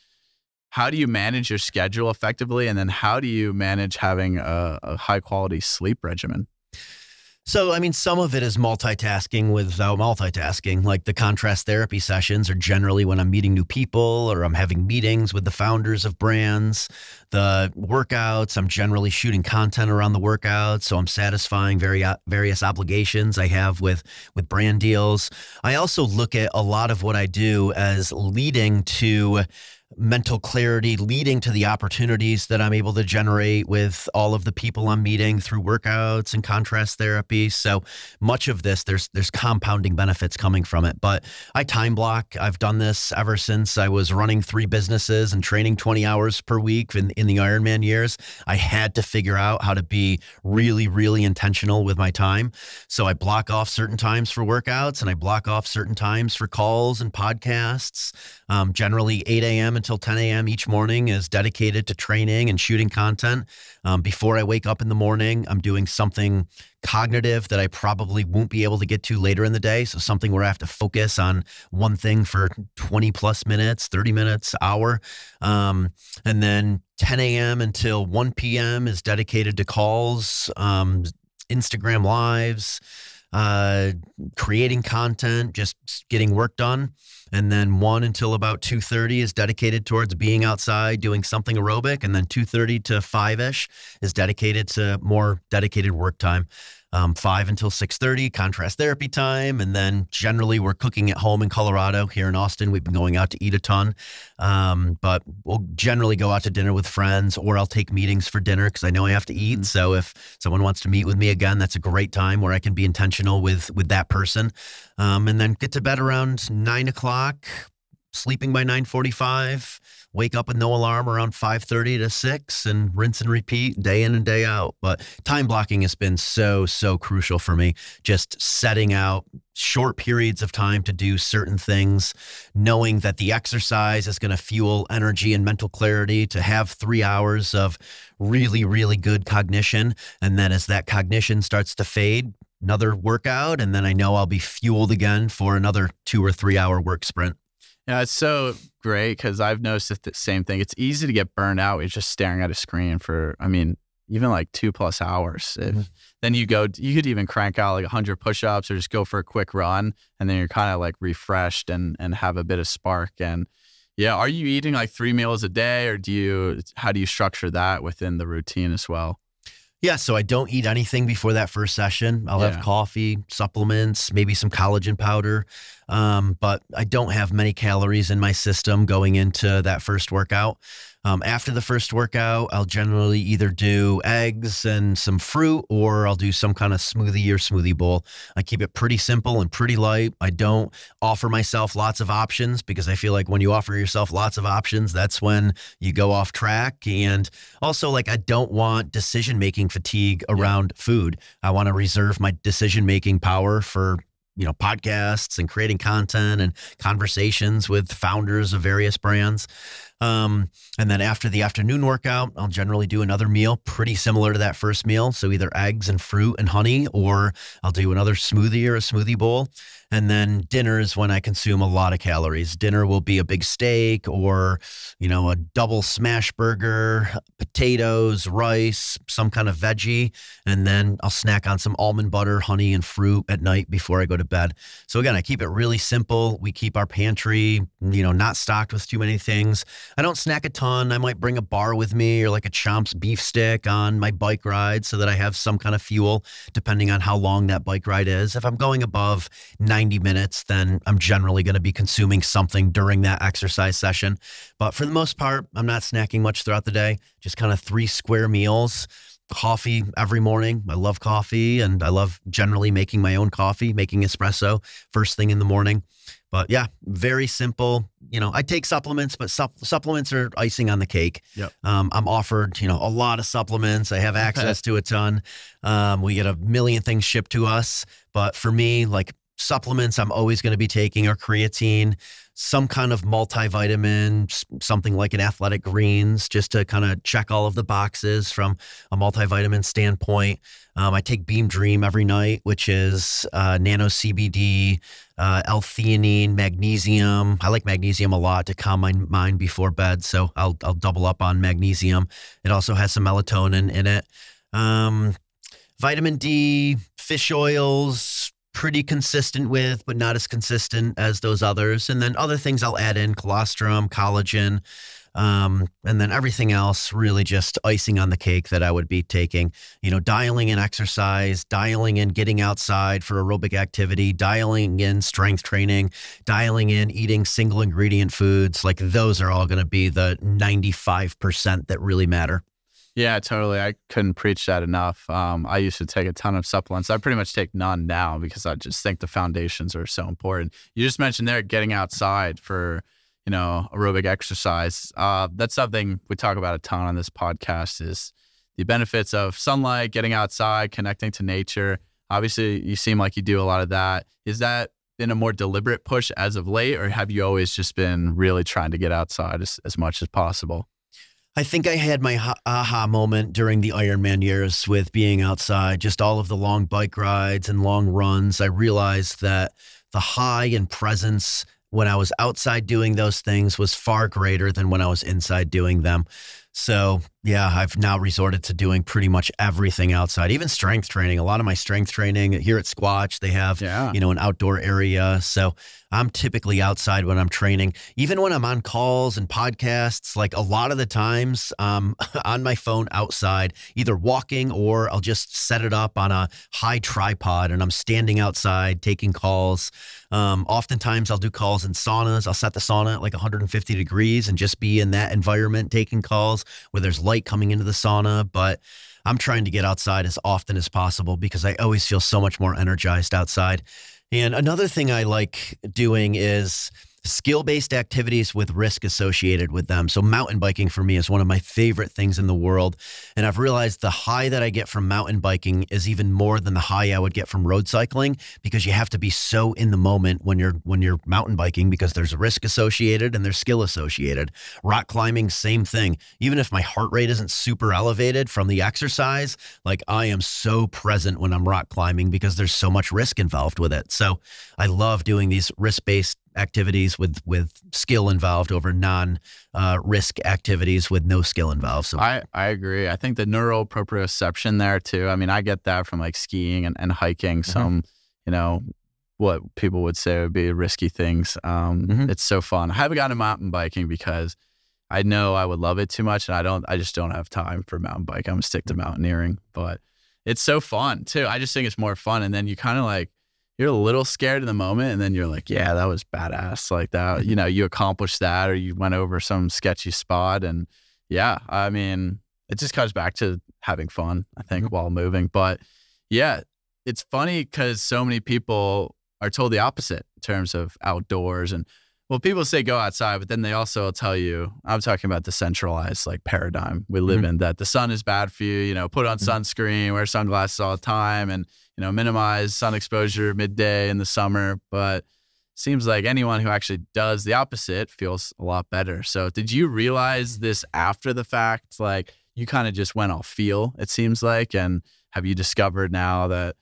How do you manage your schedule effectively? And then how do you manage having a high quality sleep regimen? So, I mean, some of it is multitasking without multitasking. Like the contrast therapy sessions are generally when I'm meeting new people or I'm having meetings with the founders of brands. The workouts, I'm generally shooting content around the workouts. So I'm satisfying various obligations I have with brand deals. I also look at a lot of what I do as leading to mental clarity, leading to the opportunities that I'm able to generate with all of the people I'm meeting through workouts and contrast therapy. So much of this, there's compounding benefits coming from it. But I time block. I've done this ever since I was running 3 businesses and training 20 hours per week in the Ironman years. I had to figure out how to be really, really intentional with my time. So I block off certain times for workouts and I block off certain times for calls and podcasts. Generally 8 a.m. until 10 a.m. each morning is dedicated to training and shooting content. Before I wake up in the morning, I'm doing something cognitive that I probably won't be able to get to later in the day. So something where I have to focus on one thing for 20 plus minutes, 30 minutes, hour. And then 10 a.m. until 1 p.m. is dedicated to calls, Instagram lives, creating content, just getting work done. And then 1 until about 2:30 is dedicated towards being outside, doing something aerobic. And then 2:30 to 5-ish is dedicated to more dedicated work time. 5 until 6:30, contrast therapy time. And then generally we're cooking at home in Colorado. Here in Austin, we've been going out to eat a ton. But we'll generally go out to dinner with friends, or I'll take meetings for dinner because I know I have to eat. So if someone wants to meet with me again, that's a great time where I can be intentional with that person. And then get to bed around 9 o'clock, sleeping by 9:45, wake up with no alarm around 5:30 to 6, and rinse and repeat day in and day out. But time blocking has been so crucial for me. Just setting out short periods of time to do certain things, knowing that the exercise is going to fuel energy and mental clarity, to have 3 hours of really, really good cognition. And then as that cognition starts to fade, another workout, and then I know I'll be fueled again for another 2 or 3 hour work sprint. Yeah, it's so great because I've noticed the same thing. It's easy to get burned out with just staring at a screen for, I mean, even like 2+ hours. Then you could even crank out like 100 push-ups or just go for a quick run, and then you're kind of like refreshed and have a bit of spark. And yeah, are you eating like 3 meals a day, or how do you structure that within the routine as well? Yeah, so I don't eat anything before that first session. I'll have coffee, supplements, maybe some collagen powder, but I don't have many calories in my system going into that first workout. After the first workout, I'll generally either do eggs and some fruit, or I'll do some kind of smoothie or smoothie bowl. I keep it pretty simple and pretty light. I don't offer myself lots of options because I feel like when you offer yourself lots of options, that's when you go off track. And also, like, I don't want decision-making fatigue around food. I want to reserve my decision-making power for podcasts and creating content and conversations with founders of various brands. And then after the afternoon workout, I'll generally do another meal pretty similar to that first meal. So either eggs and fruit and honey, or I'll do another smoothie or a smoothie bowl. And then dinner is when I consume a lot of calories. Dinner will be a big steak, or, a double smash burger, potatoes, rice, some kind of veggie. And then I'll snack on some almond butter, honey, and fruit at night before I go to bed. So again, I keep it really simple. We keep our pantry, not stocked with too many things. I don't snack a ton. I might bring a bar with me, or like a Chomp's beef stick on my bike ride, so that I have some kind of fuel depending on how long that bike ride is. If I'm going above 90 minutes, then I'm generally going to be consuming something during that exercise session. But for the most part, I'm not snacking much throughout the day, just kind of 3 square meals. Coffee every morning. I love coffee, and I love generally making my own coffee, making espresso first thing in the morning. But yeah, very simple. I take supplements, but supplements are icing on the cake. Yep. I'm offered, a lot of supplements. I have access to a ton. We get a million things shipped to us. But for me, like, supplements I'm always going to be taking are creatine, some kind of multivitamin, something like an Athletic Greens, just to kind of check all of the boxes from a multivitamin standpoint. I take Beam Dream every night, which is nano CBD, L-theanine, magnesium. I like magnesium a lot to calm my mind before bed, so I'll double up on magnesium. It also has some melatonin in it. Vitamin D, fish oils, pretty consistent with, but not as consistent as those others. And then other things I'll add in, colostrum, collagen, and then everything else really just icing on the cake that I would be taking, dialing in exercise, dialing in getting outside for aerobic activity, dialing in strength training, dialing in eating single ingredient foods. Like those are all going to be the 95% that really matter. Yeah, totally. I couldn't preach that enough. I used to take a ton of supplements. I pretty much take none now because I just think the foundations are so important. You just mentioned there getting outside for, aerobic exercise. That's something we talk about a ton on this podcast is the benefits of sunlight, getting outside, connecting to nature. Obviously, you seem like you do a lot of that. Is that been a more deliberate push as of late, or have you always just been really trying to get outside as much as possible? I think I had my aha moment during the Ironman years with being outside, just all of the long bike rides and long runs. I realized that the high and presence when I was outside doing those things was far greater than when I was inside doing them. So yeah, I've now resorted to doing pretty much everything outside, even strength training. A lot of my strength training here at Squatch, they have, an outdoor area. So I'm typically outside when I'm training, even when I'm on calls and podcasts, like a lot of the times on my phone outside, either walking or I'll just set it up on a high tripod and I'm standing outside taking calls. Oftentimes I'll do calls in saunas. I'll set the sauna at like 150 degrees and just be in that environment taking calls where there's light coming into the sauna. But I'm trying to get outside as often as possible because I always feel so much more energized outside. And another thing I like doing is skill-based activities with risk associated with them. So mountain biking for me is one of my favorite things in the world. And I've realized the high that I get from mountain biking is even more than the high I would get from road cycling because you have to be so in the moment when you're mountain biking because there's a risk associated and there's skill associated. Rock climbing, same thing. Even if my heart rate isn't super elevated from the exercise, like I am so present when I'm rock climbing because there's so much risk involved with it. So I love doing these risk-based activities with skill involved over non-risk activities with no skill involved. So I agree. I think the neural proprioception there too. I mean, I get that from like skiing and hiking, some, what people would say would be risky things. It's so fun. I haven't gotten to mountain biking because I know I would love it too much and I just don't have time for mountain bike. I'm gonna stick to mountaineering, but it's so fun too. I just think it's more fun. And then you kind of like, you're a little scared in the moment and then you're like, yeah, that was badass. Like that, you accomplished that or you went over some sketchy spot. And yeah, I mean, it just comes back to having fun, I think, while moving. But yeah, it's funny because so many people are told the opposite in terms of outdoors. And well, people say go outside, but then they also tell you, I'm talking about the centralized like paradigm we live in, that the sun is bad for you, put on sunscreen, wear sunglasses all the time and, minimize sun exposure midday in the summer. But it seems like anyone who actually does the opposite feels a lot better. So did you realize this after the fact? Like you kind of just went off feel, it seems like, and have you discovered now that,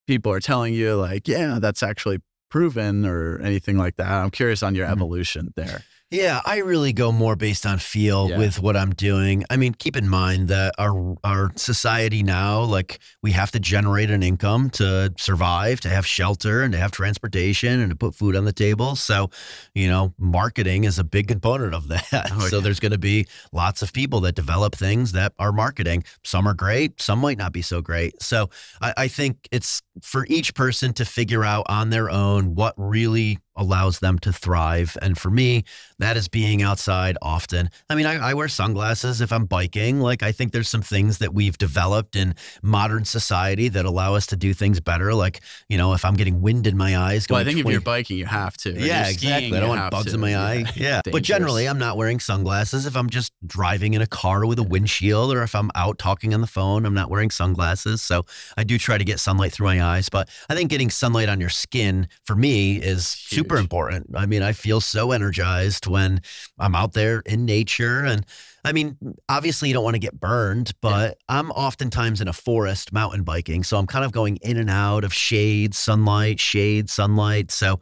people are telling you like, yeah, that's actually proven or anything like that? I'm curious on your evolution there. Yeah, I really go more based on feel with what I'm doing. I mean, keep in mind that our society now, like we have to generate an income to survive, to have shelter and to have transportation and to put food on the table. So, marketing is a big component of that. So there's going to be lots of people that develop things that are marketing. Some are great, some might not be so great. So I think it's for each person to figure out on their own what really allows them to thrive. And for me, that is being outside often. I mean, I wear sunglasses if I'm biking. Like, I think there's some things that we've developed in modern society that allow us to do things better. Like, if I'm getting wind in my eyes. Well, I think if you're biking, you have to. Yeah, exactly. I don't want bugs in my eye. Yeah. But generally, I'm not wearing sunglasses. If I'm just driving in a car with a windshield or if I'm out talking on the phone, I'm not wearing sunglasses. So I do try to get sunlight through my eyes. But I think getting sunlight on your skin, for me, is super important. I mean, I feel so energized when I'm out there in nature. And I mean, obviously you don't want to get burned, but I'm oftentimes in a forest mountain biking. So I'm kind of going in and out of shade, sunlight. So,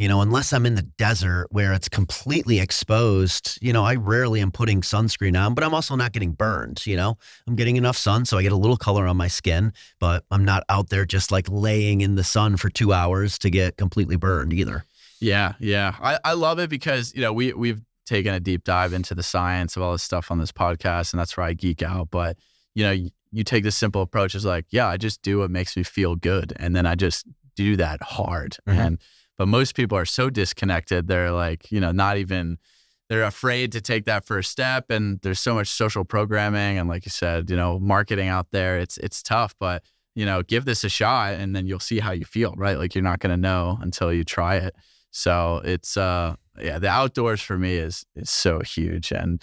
unless I'm in the desert where it's completely exposed, I rarely am putting sunscreen on, but I'm also not getting burned. I'm getting enough sun, so I get a little color on my skin, but I'm not out there just like laying in the sun for 2 hours to get completely burned either. Yeah. I love it because, we've taken a deep dive into the science of all this stuff on this podcast, and that's where I geek out. But, you take this simple approach is like, yeah, I just do what makes me feel good. And then I just do that hard. But most people are so disconnected. They're like, they're afraid to take that first step. And there's so much social programming. And like you said, marketing out there, it's tough, but, give this a shot and then you'll see how you feel, right? Like you're not going to know until you try it. So it's, the outdoors for me is so huge. And,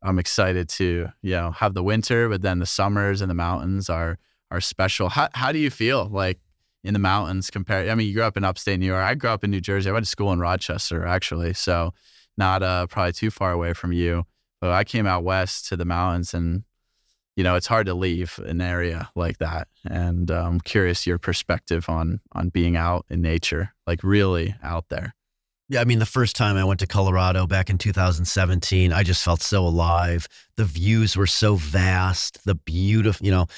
I'm excited to, have the winter, but then the summers in the mountains are special. How do you feel like in the mountains compared? I mean, you grew up in upstate New York. I grew up in New Jersey. I went to school in Rochester, actually. So not probably too far away from you. But I came out west to the mountains and, it's hard to leave an area like that. And I'm curious your perspective on being out in nature, like really out there. Yeah, I mean, the first time I went to Colorado back in 2017, I just felt so alive. The views were so vast, the beautiful,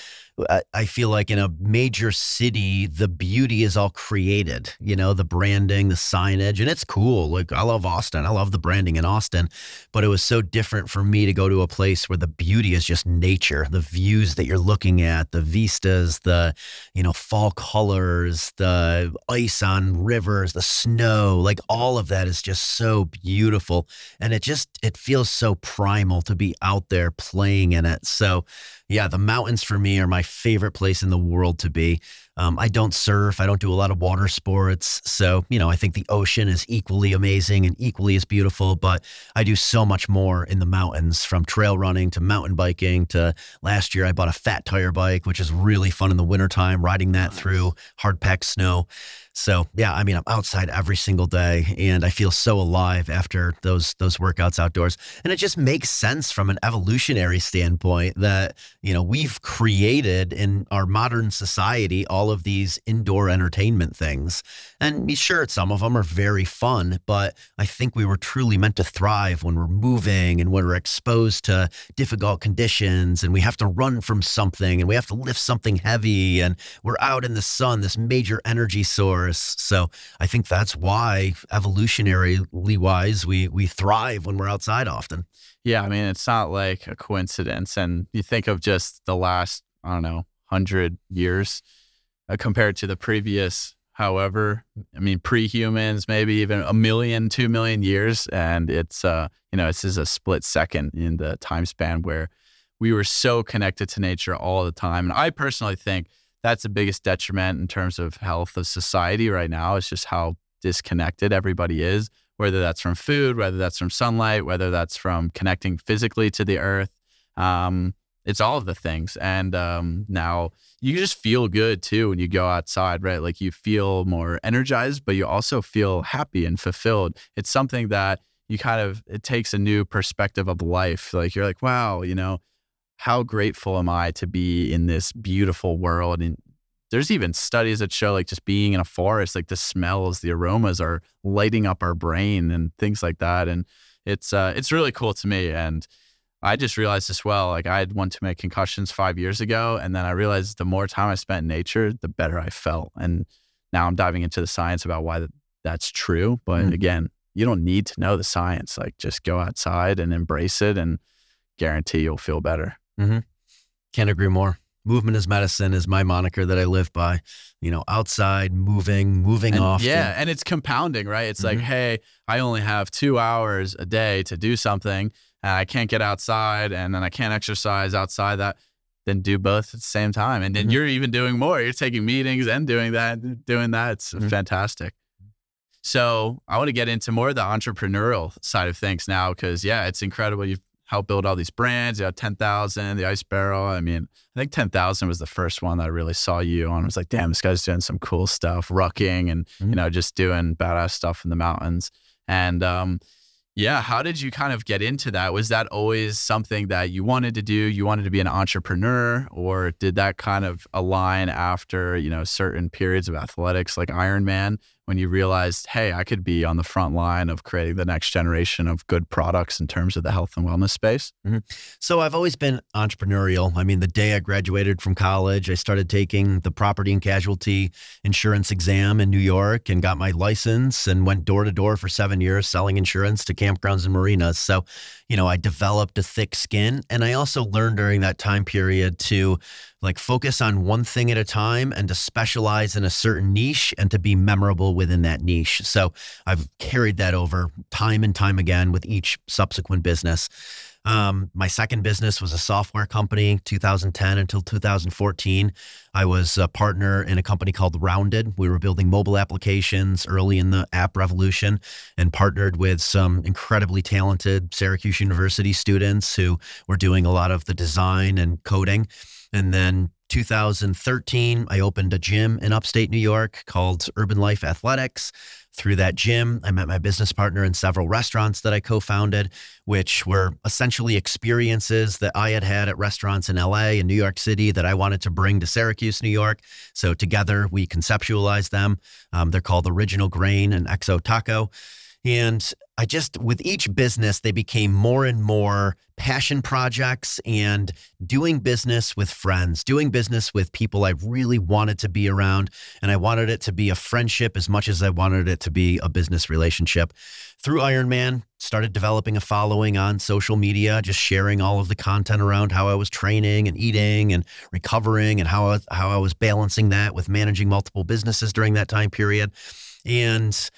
I feel like in a major city, the beauty is all created, the branding, the signage, and it's cool. Like I love Austin. I love the branding in Austin, but it was so different for me to go to a place where the beauty is just nature, the views that you're looking at, the vistas, the, fall colors, the ice on rivers, the snow, like all of that is just so beautiful. And it feels so primal to be out there playing in it. So yeah, the mountains for me are my favorite place in the world to be. I don't surf. I don't do a lot of water sports. So, I think the ocean is equally amazing and equally as beautiful, but I do so much more in the mountains, from trail running to mountain biking to last year I bought a fat tire bike, which is really fun in the wintertime, riding that through hard packed snow. So yeah, I mean, I'm outside every single day and I feel so alive after those workouts outdoors. And it just makes sense from an evolutionary standpoint that, we've created in our modern society all of these indoor entertainment things. And sure, some of them are very fun, but I think we were truly meant to thrive when we're moving and when we're exposed to difficult conditions and we have to run from something and we have to lift something heavy and we're out in the sun, this major energy source. So I think that's why evolutionarily wise, we thrive when we're outside often. Yeah. I mean, it's not like a coincidence. And you think of just the last, 100 years compared to the previous, however, pre-humans, maybe even 1 million, 2 million years. And it's, this is a split second in the time span where we were so connected to nature all the time. And I personally think that's the biggest detriment in terms of health of society right now. It's just how disconnected everybody is, whether that's from food, whether that's from sunlight, whether that's from connecting physically to the earth. It's all of the things. And now you just feel good too when you go outside, right? Like you feel more energized, but you also feel happy and fulfilled. It's something that it takes a new perspective of life. Like you're like, wow, how grateful am I to be in this beautiful world? And there's even studies that show like just being in a forest, like the smells, the aromas are lighting up our brain and things like that. And it's really cool to me. And I just realized as well, like I had one too many concussions 5 years ago. And then I realized the more time I spent in nature, the better I felt. And now I'm diving into the science about why that's true. But again, you don't need to know the science. Like just go outside and embrace it and guarantee you'll feel better. Mm-hmm. Can't agree more. Movement is medicine is my moniker that I live by, outside, moving often. Yeah. And it's compounding, right? It's like, hey, I only have 2 hours a day to do something. And I can't get outside and then I can't exercise outside that. Then do both at the same time. And then you're even doing more. You're taking meetings and doing that. It's fantastic. So I want to get into more of the entrepreneurial side of things now because, yeah, it's incredible. You've helped build all these brands. You had 10,000, the Ice Barrel. I think 10,000 was the first one that I really saw you on. I was like, damn, this guy's doing some cool stuff, rucking and, just doing badass stuff in the mountains. And how did you kind of get into that? Was that always something that you wanted to do? You wanted to be an entrepreneur, or did that kind of align after, certain periods of athletics like Ironman when you realized, hey, I could be on the front line of creating the next generation of good products in terms of the health and wellness space? So I've always been entrepreneurial. I mean, the day I graduated from college, I started taking the property and casualty insurance exam in New York and got my license and went door to door for 7 years selling insurance to campgrounds and marinas. So, I developed a thick skin. And I also learned during that time period to focus on one thing at a time and to specialize in a certain niche and to be memorable within that niche. So I've carried that over time and time again with each subsequent business. My second business was a software company, 2010 until 2014. I was a partner in a company called Rounded. We were building mobile applications early in the app revolution and partnered with some incredibly talented Syracuse University students who were doing a lot of the design and coding. And then 2013, I opened a gym in upstate New York called Urban Life Athletics. Through that gym, I met my business partner in several restaurants that I co-founded, which were essentially experiences that I had had at restaurants in LA and New York City that I wanted to bring to Syracuse, New York. So together we conceptualized them. They're called Original Grain and Exo Taco. And with each business, they became more and more passion projects and doing business with friends, doing business with people I really wanted to be around. And I wanted it to be a friendship as much as I wanted it to be a business relationship. Through Ironman, started developing a following on social media, just sharing all of the content around how I was training and eating and recovering and how I was balancing that with managing multiple businesses during that time period. And,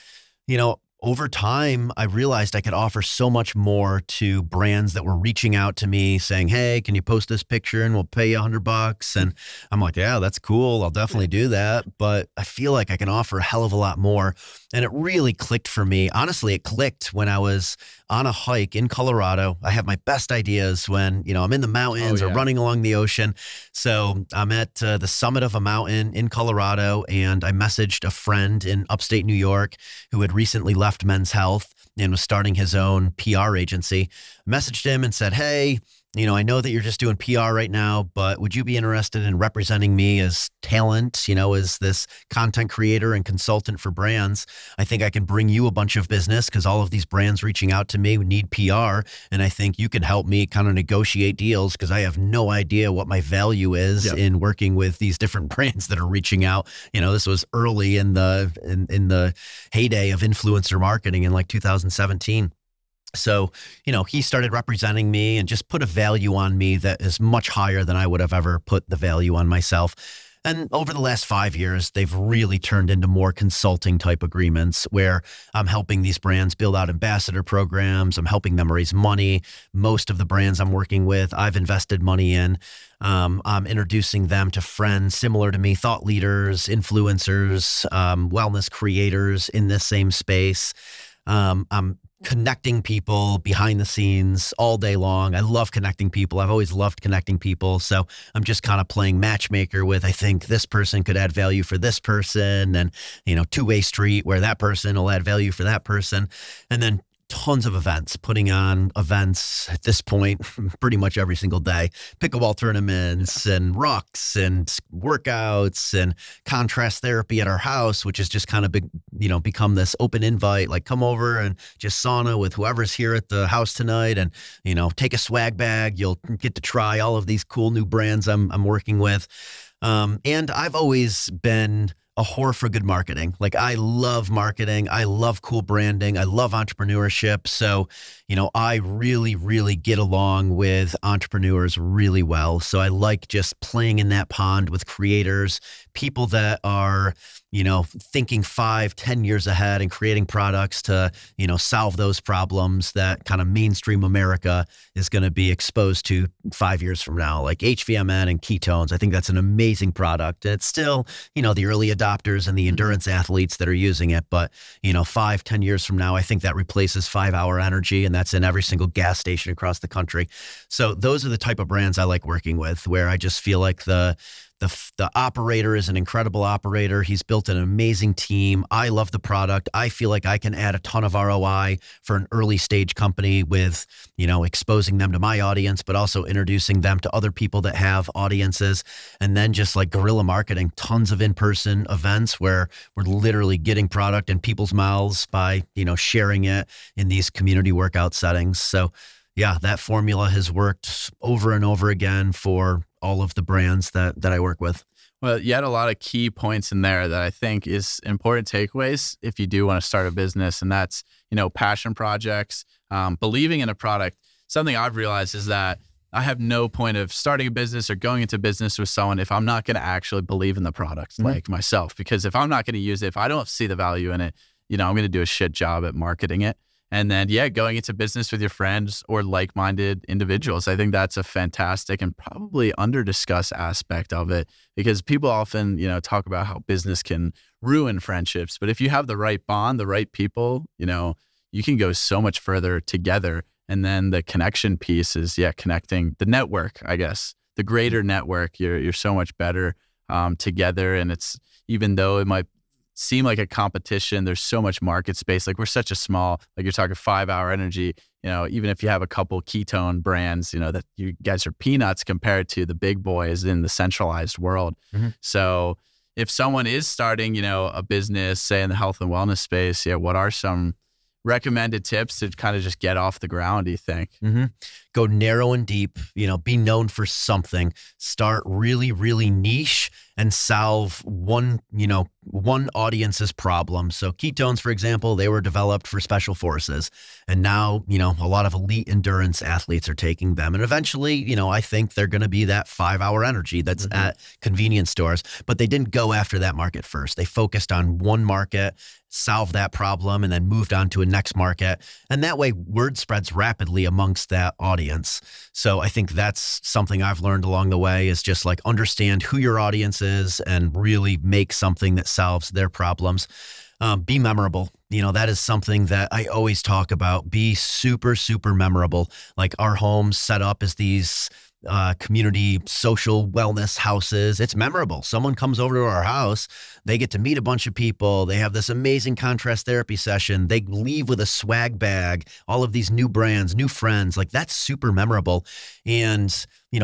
over time, I realized I could offer so much more to brands that were reaching out to me saying, hey, can you post this picture and we'll pay you $100? And I'm like, yeah, that's cool. I'll definitely do that. But I feel like I can offer a hell of a lot more. And it really clicked for me. Honestly, it clicked when I was on a hike in Colorado. I have my best ideas when, I'm in the mountains or running along the ocean. So I'm at the summit of a mountain in Colorado, and I messaged a friend in upstate New York who had recently left Men's Health and was starting his own PR agency. Messaged him and said, hey, I know that you're just doing PR right now, but would you be interested in representing me as talent, as this content creator and consultant for brands? I think I can bring you a bunch of business because all of these brands reaching out to me need PR. And I think you can help me kind of negotiate deals because I have no idea what my value is in working with these different brands that are reaching out. This was early in the heyday of influencer marketing in 2017. So, he started representing me and just put a value on me that is much higher than I would have ever put the value on myself. And over the last 5 years, they've really turned into more consulting type agreements where I'm helping these brands build out ambassador programs. I'm helping them raise money. Most of the brands I'm working with, I've invested money in. I'm introducing them to friends similar to me, thought leaders, influencers, wellness creators in this same space. I'm connecting people behind the scenes all day long. I love connecting people. I've always loved connecting people. So I'm just kind of playing matchmaker with, I think this person could add value for this person, and, two-way street where that person will add value for that person. And then tons of events, putting on events at this point pretty much every single day, pickleball tournaments and rucks and workouts and contrast therapy at our house, which has just kind of become this open invite, come over and just sauna with whoever's here at the house tonight and, take a swag bag. You'll get to try all of these cool new brands I'm working with. And I've always been a whore for good marketing. I love marketing. I love cool branding. I love entrepreneurship. So, I really, really get along with entrepreneurs really well. So I like just playing in that pond with creators, people that are, thinking 5-10 years ahead and creating products to, solve those problems that kind of mainstream America is going to be exposed to 5 years from now, like HVMN and ketones. I think that's an amazing product. It's still, the early adopters and the endurance athletes that are using it. But, 5-10 years from now, I think that replaces 5-Hour Energy, and that's in every single gas station across the country. So those are the type of brands I like working with, where I just feel like the The operator is an incredible operator. He's built an amazing team. I love the product. I feel like I can add a ton of ROI for an early stage company with, exposing them to my audience, but also introducing them to other people that have audiences. And then just like guerrilla marketing, tons of in-person events where we're literally getting product in people's mouths by, sharing it in these community workout settings. So yeah, that formula has worked over and over again for all of the brands that I work with. Well, you had a lot of key points in there that I think is important takeaways if you do want to start a business. And that's, passion projects, believing in a product. Something I've realized is that I have no point of starting a business or going into business with someone if I'm not going to actually believe in the product like myself. Because if I'm not going to use it, if I don't see the value in it, I'm going to do a shit job at marketing it. And then, going into business with your friends or like-minded individuals. I think that's a fantastic and probably under-discussed aspect of it, because people often, talk about how business can ruin friendships. But if you have the right bond, the right people, you can go so much further together. And then the connection piece is, connecting the network, I guess, the greater network. You're so much better together. And it's, even though it might seem like a competition, there's so much market space. Like, we're such a small, like you're talking 5 Hour Energy, even if you have a couple ketone brands, that you guys are peanuts compared to the big boys in the centralized world. So if someone is starting, a business, say in the health and wellness space, what are some recommended tips to kind of just get off the ground, do you think? Go narrow and deep, be known for something. Start really, really niche and solve one audience's problem. So ketones, for example, they were developed for special forces. And now, a lot of elite endurance athletes are taking them. And eventually, I think they're going to be that 5 Hour Energy that's at convenience stores. But they didn't go after that market first. They focused on one market, solved that problem, and then moved on to a next market. And that way, word spreads rapidly amongst that audience. So I think that's something I've learned along the way, is just like understand who your audience is and really make something that solves their problems. Be memorable. That is something that I always talk about. Be super, super memorable. Like, our homes set up as these community social wellness houses. It's memorable. Someone comes over to our house, they get to meet a bunch of people. They have this amazing contrast therapy session. They leave with a swag bag, all of these new brands, new friends. Like, that's super memorable. And,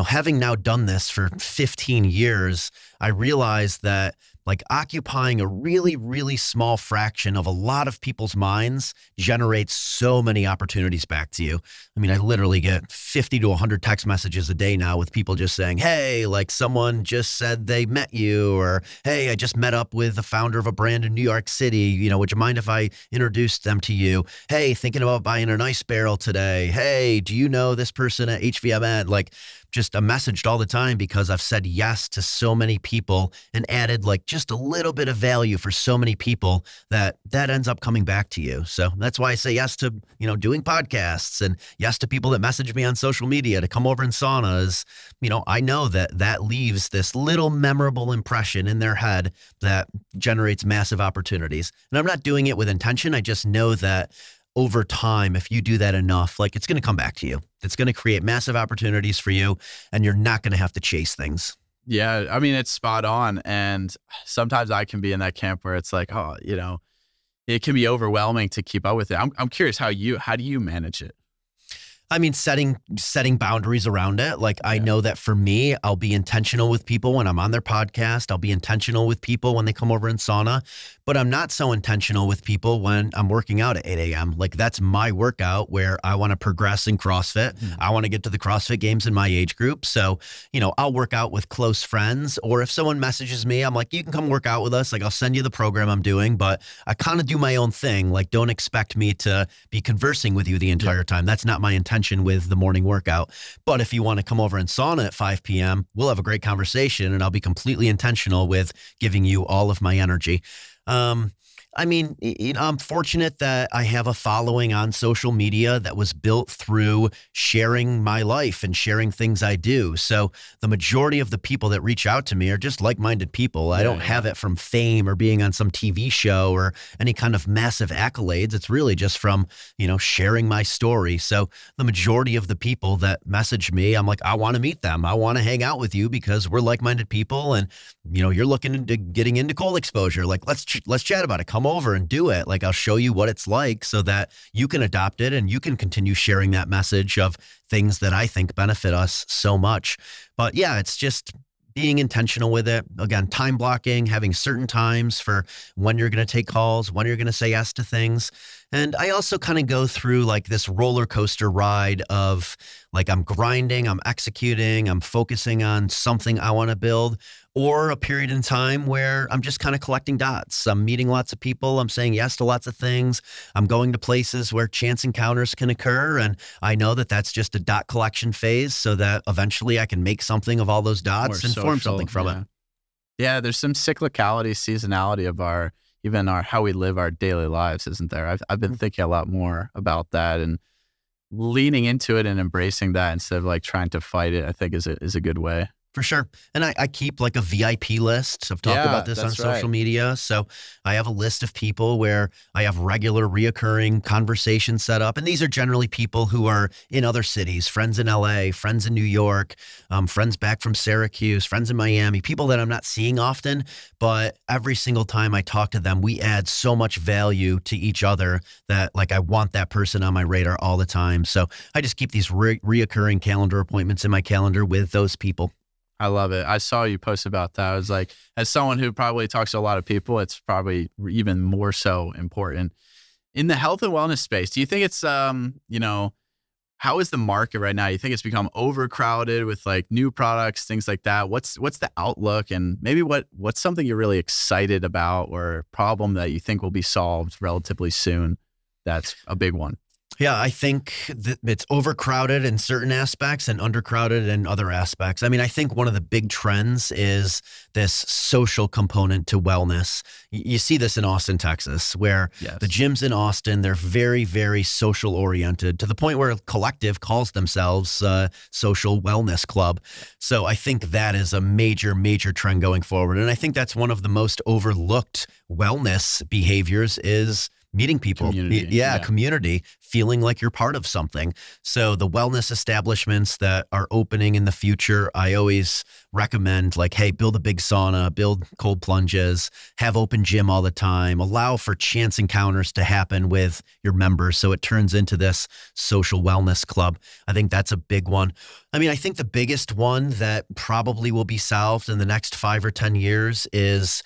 having now done this for 15 years, I realized that like occupying a really, really small fraction of a lot of people's minds generates so many opportunities back to you. I mean, I literally get 50 to 100 text messages a day now with people just saying, hey, like someone just said they met you, or, hey, I just met up with the founder of a brand in New York City. Would you mind if I introduced them to you? Hey, thinking about buying an ice barrel today. Hey, do you know this person at HVMN? Like, just a messaged all the time, because I've said yes to so many people and added like just a little bit of value for so many people that ends up coming back to you. So that's why I say yes to, doing podcasts, and yes to people that message me on social media to come over in saunas. I know that leaves this little memorable impression in their head that generates massive opportunities. And I'm not doing it with intention. I just know that over time, if you do that enough, like, it's going to come back to you. It's going to create massive opportunities for you, and you're not going to have to chase things. Yeah. I mean, it's spot on. And sometimes I can be in that camp where it's like, it can be overwhelming to keep up with it. I'm curious how do you manage it? I mean, setting boundaries around it. Like, I know that for me, I'll be intentional with people when I'm on their podcast. I'll be intentional with people when they come over in sauna, but I'm not so intentional with people when I'm working out at 8 a.m. Like, that's my workout where I want to progress in CrossFit. I want to get to the CrossFit games in my age group. So, I'll work out with close friends, or if someone messages me, I'm like, you can come work out with us. Like, I'll send you the program I'm doing, but I kind of do my own thing. Like, don't expect me to be conversing with you the entire time. That's not my intention with the morning workout. But if you want to come over in sauna at 5 p.m., we'll have a great conversation, and I'll be completely intentional with giving you all of my energy. I mean, I'm fortunate that I have a following on social media that was built through sharing my life and sharing things I do. So the majority of the people that reach out to me are just like-minded people. I don't have it from fame or being on some TV show or any kind of massive accolades. It's really just from, sharing my story. So the majority of the people that message me, I'm like, I want to meet them. I want to hang out with you because we're like-minded people. And, you're looking into getting into cold exposure. Like, let's chat about it. Come over and do it. Like, I'll show you what it's like so that you can adopt it and you can continue sharing that message of things that I think benefit us so much. But yeah, it's just being intentional with it. Again, time blocking, having certain times for when you're going to take calls, when you're going to say yes to things. And I also kind of go through like this roller coaster ride of like I'm grinding, I'm executing, I'm focusing on something I want to build, or a period in time where I'm just kind of collecting dots. I'm meeting lots of people. I'm saying yes to lots of things. I'm going to places where chance encounters can occur. And I know that that's just a dot collection phase so that eventually I can make something of all those dots and form something from it. Yeah, there's some cyclicality, seasonality of our how we live our daily lives, isn't there? I've been thinking a lot more about that and leaning into it and embracing that instead of like trying to fight it, I think is a good way. For sure. And I keep like a VIP list. I've talked about this on social media. So I have a list of people where I have regular reoccurring conversations set up. And these are generally people who are in other cities, friends in LA, friends in New York, friends back from Syracuse, friends in Miami, people that I'm not seeing often. But every single time I talk to them, we add so much value to each other that like I want that person on my radar all the time. So I just keep these reoccurring calendar appointments in my calendar with those people. I love it. I saw you post about that. I was like, as someone who probably talks to a lot of people, it's probably even more so important. In the health and wellness space, do you think it's, how is the market right now? You think it's become overcrowded with like new products, things like that? What's the outlook, and maybe what's something you're really excited about or a problem that you think will be solved relatively soon? That's a big one. Yeah, I think that it's overcrowded in certain aspects and undercrowded in other aspects. I mean, I think one of the big trends is this social component to wellness. You see this in Austin, Texas, where the gyms in Austin, they're very, very social oriented to the point where Collective calls themselves Social Wellness Club. So I think that is a major, major trend going forward. And I think that's one of the most overlooked wellness behaviors is meeting people. Community, feeling like you're part of something. So the wellness establishments that are opening in the future, I always recommend like, hey, build a big sauna, build cold plunges, have open gym all the time, allow for chance encounters to happen with your members. So it turns into this social wellness club. I think that's a big one. I mean, I think the biggest one that probably will be solved in the next 5 or 10 years is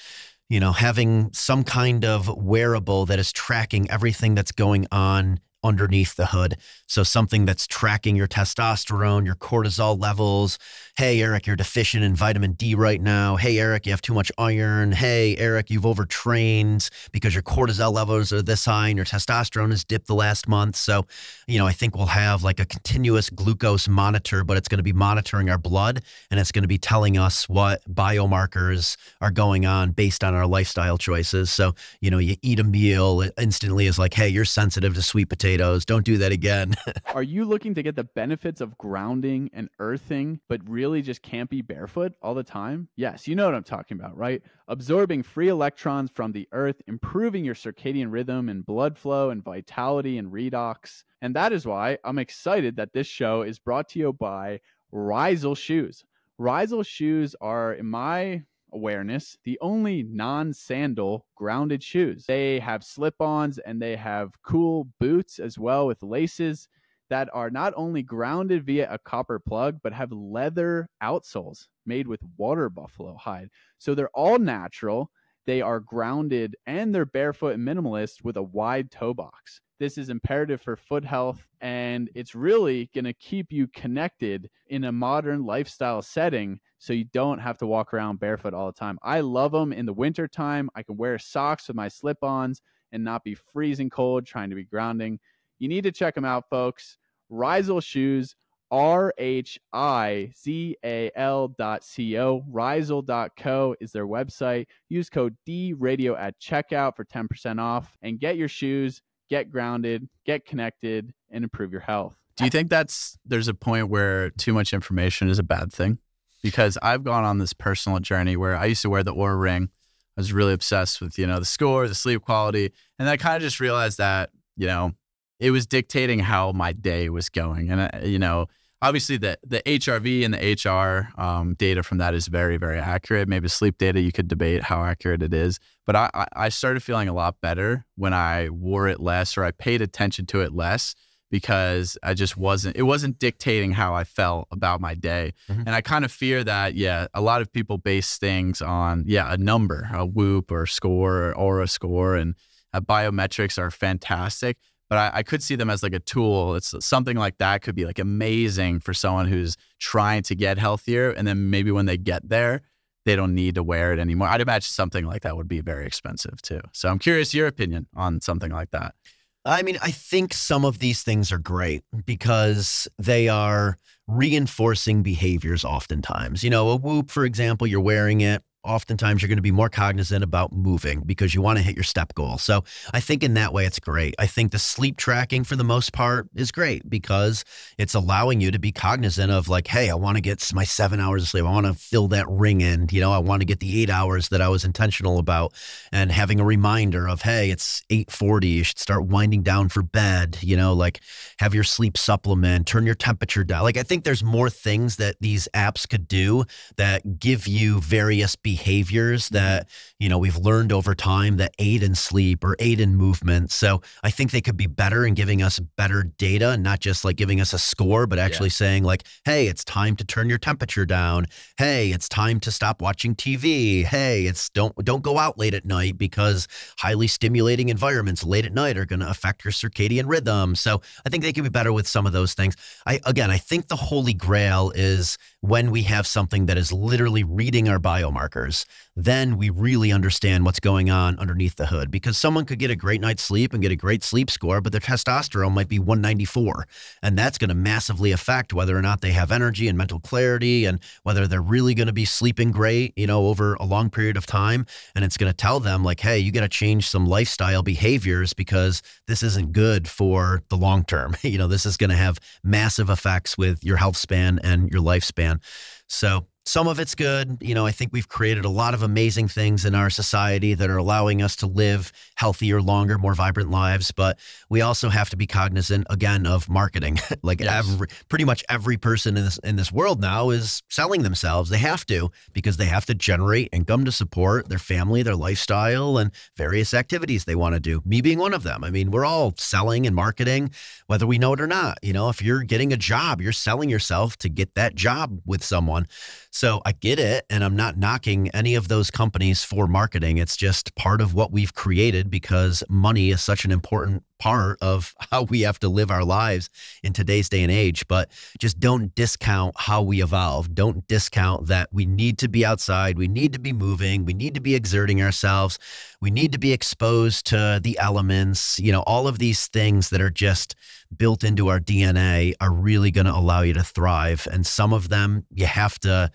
having some kind of wearable that is tracking everything that's going on underneath the hood. So something that's tracking your testosterone, your cortisol levels. Hey, Eric, you're deficient in vitamin D right now. Hey, Eric, you have too much iron. Hey, Eric, you've overtrained because your cortisol levels are this high and your testosterone has dipped the last month. So, I think we'll have like a continuous glucose monitor, but it's going to be monitoring our blood and it's going to be telling us what biomarkers are going on based on our lifestyle choices. So, you eat a meal, it instantly is like, hey, you're sensitive to sweet potatoes. Don't do that again. Are you looking to get the benefits of grounding and earthing, but really just can't be barefoot all the time? Yes, you know what I'm talking about, right? Absorbing free electrons from the earth, improving your circadian rhythm and blood flow and vitality and redox. And that is why I'm excited that this show is brought to you by Rizal Shoes. Rizal Shoes are, in my awareness, the only non-sandal grounded shoes. They have slip-ons and they have cool boots as well with laces that are not only grounded via a copper plug, but have leather outsoles made with water buffalo hide. So they're all natural. They are grounded and they're barefoot and minimalist with a wide toe box. This is imperative for foot health, and it's really going to keep you connected in a modern lifestyle setting so you don't have to walk around barefoot all the time. I love them in the winter time. I can wear socks with my slip-ons and not be freezing cold trying to be grounding. You need to check them out, folks. Rizal Shoes RHIZAL.co. Rizal.co is their website. Use code DRadio at checkout for 10% off and get your shoes, get grounded, get connected, and improve your health. Do you think there's a point where too much information is a bad thing? Because I've gone on this personal journey where I used to wear the Oura Ring. I was really obsessed with, the score, the sleep quality. And I kind of just realized that, it was dictating how my day was going. And, obviously the HRV and the HR data from that is very, very accurate. Maybe sleep data, you could debate how accurate it is. But I started feeling a lot better when I wore it less, or I paid attention to it less, because it wasn't dictating how I felt about my day. Mm-hmm. And I kind of fear that, a lot of people base things on, a number, a Whoop or score or Oura score, and biometrics are fantastic. But I could see them as like a tool. It's something like that could be like amazing for someone who's trying to get healthier. And then maybe when they get there, they don't need to wear it anymore. I'd imagine something like that would be very expensive too. So I'm curious your opinion on something like that. I mean, I think some of these things are great because they are reinforcing behaviors oftentimes. A Whoop, for example, you're wearing it. Oftentimes you're going to be more cognizant about moving because you want to hit your step goal. So I think in that way, it's great. I think the sleep tracking for the most part is great because it's allowing you to be cognizant of like, hey, I want to get my 7 hours of sleep. I want to fill that ring in. I want to get the 8 hours that I was intentional about, and having a reminder of, hey, it's 8:40. You should start winding down for bed, like have your sleep supplement, turn your temperature down. Like, I think there's more things that these apps could do that give you various behaviors that, we've learned over time that aid in sleep or aid in movement. So I think they could be better in giving us better data, and not just like giving us a score, but actually saying like, hey, it's time to turn your temperature down. Hey, it's time to stop watching TV. Hey, don't go out late at night because highly stimulating environments late at night are going to affect your circadian rhythm. So I think they could be better with some of those things. I think the holy grail is when we have something that is literally reading our biomarkers, then we really understand what's going on underneath the hood, because someone could get a great night's sleep and get a great sleep score, but their testosterone might be 194. And that's going to massively affect whether or not they have energy and mental clarity, and whether they're really going to be sleeping great, over a long period of time. And it's going to tell them like, hey, you got to change some lifestyle behaviors because this isn't good for the long term. This is going to have massive effects with your health span and your lifespan. So some of it's good. I think we've created a lot of amazing things in our society that are allowing us to live healthier, longer, more vibrant lives. But we also have to be cognizant, again, of marketing. Pretty much every person in this world now is selling themselves. They have to, because they have to generate income to support their family, their lifestyle, and various activities they want to do. Me being one of them. I mean, we're all selling and marketing, whether we know it or not. If you're getting a job, you're selling yourself to get that job with someone. So I get it, and I'm not knocking any of those companies for marketing. It's just part of what we've created because money is such an important part of how we have to live our lives in today's day and age. But just don't discount how we evolved. Don't discount that we need to be outside. We need to be moving. We need to be exerting ourselves. We need to be exposed to the elements. All of these things that are just built into our DNA are really going to allow you to thrive. And some of them you have to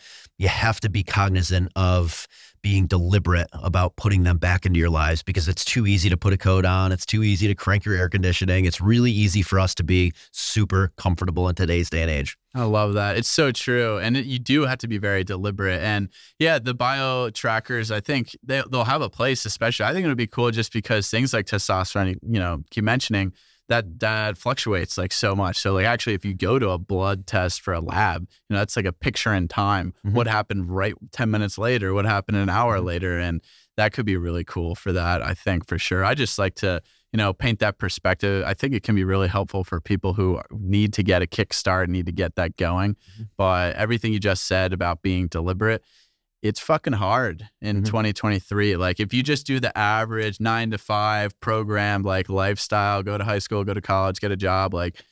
be cognizant of being deliberate about putting them back into your lives, because it's too easy to put a coat on. It's too easy to crank your air conditioning. It's really easy for us to be super comfortable in today's day and age. I love that. It's so true. And you do have to be very deliberate. And the bio trackers, I think they'll have a place, especially. I think it'll be cool just because things like testosterone, keep mentioning, that fluctuates like so much. So like actually if you go to a blood test for a lab, that's like a picture in time. Mm-hmm. What happened right 10 minutes later, what happened an hour later. And that could be really cool for that, I think, for sure. I just like to, paint that perspective. I think it can be really helpful for people who need to get a kickstart, need to get that going. Mm-hmm. But everything you just said about being deliberate, it's fucking hard in 2023. Like if you just do the average 9 to 5 program, like lifestyle, go to high school, go to college, get a job, like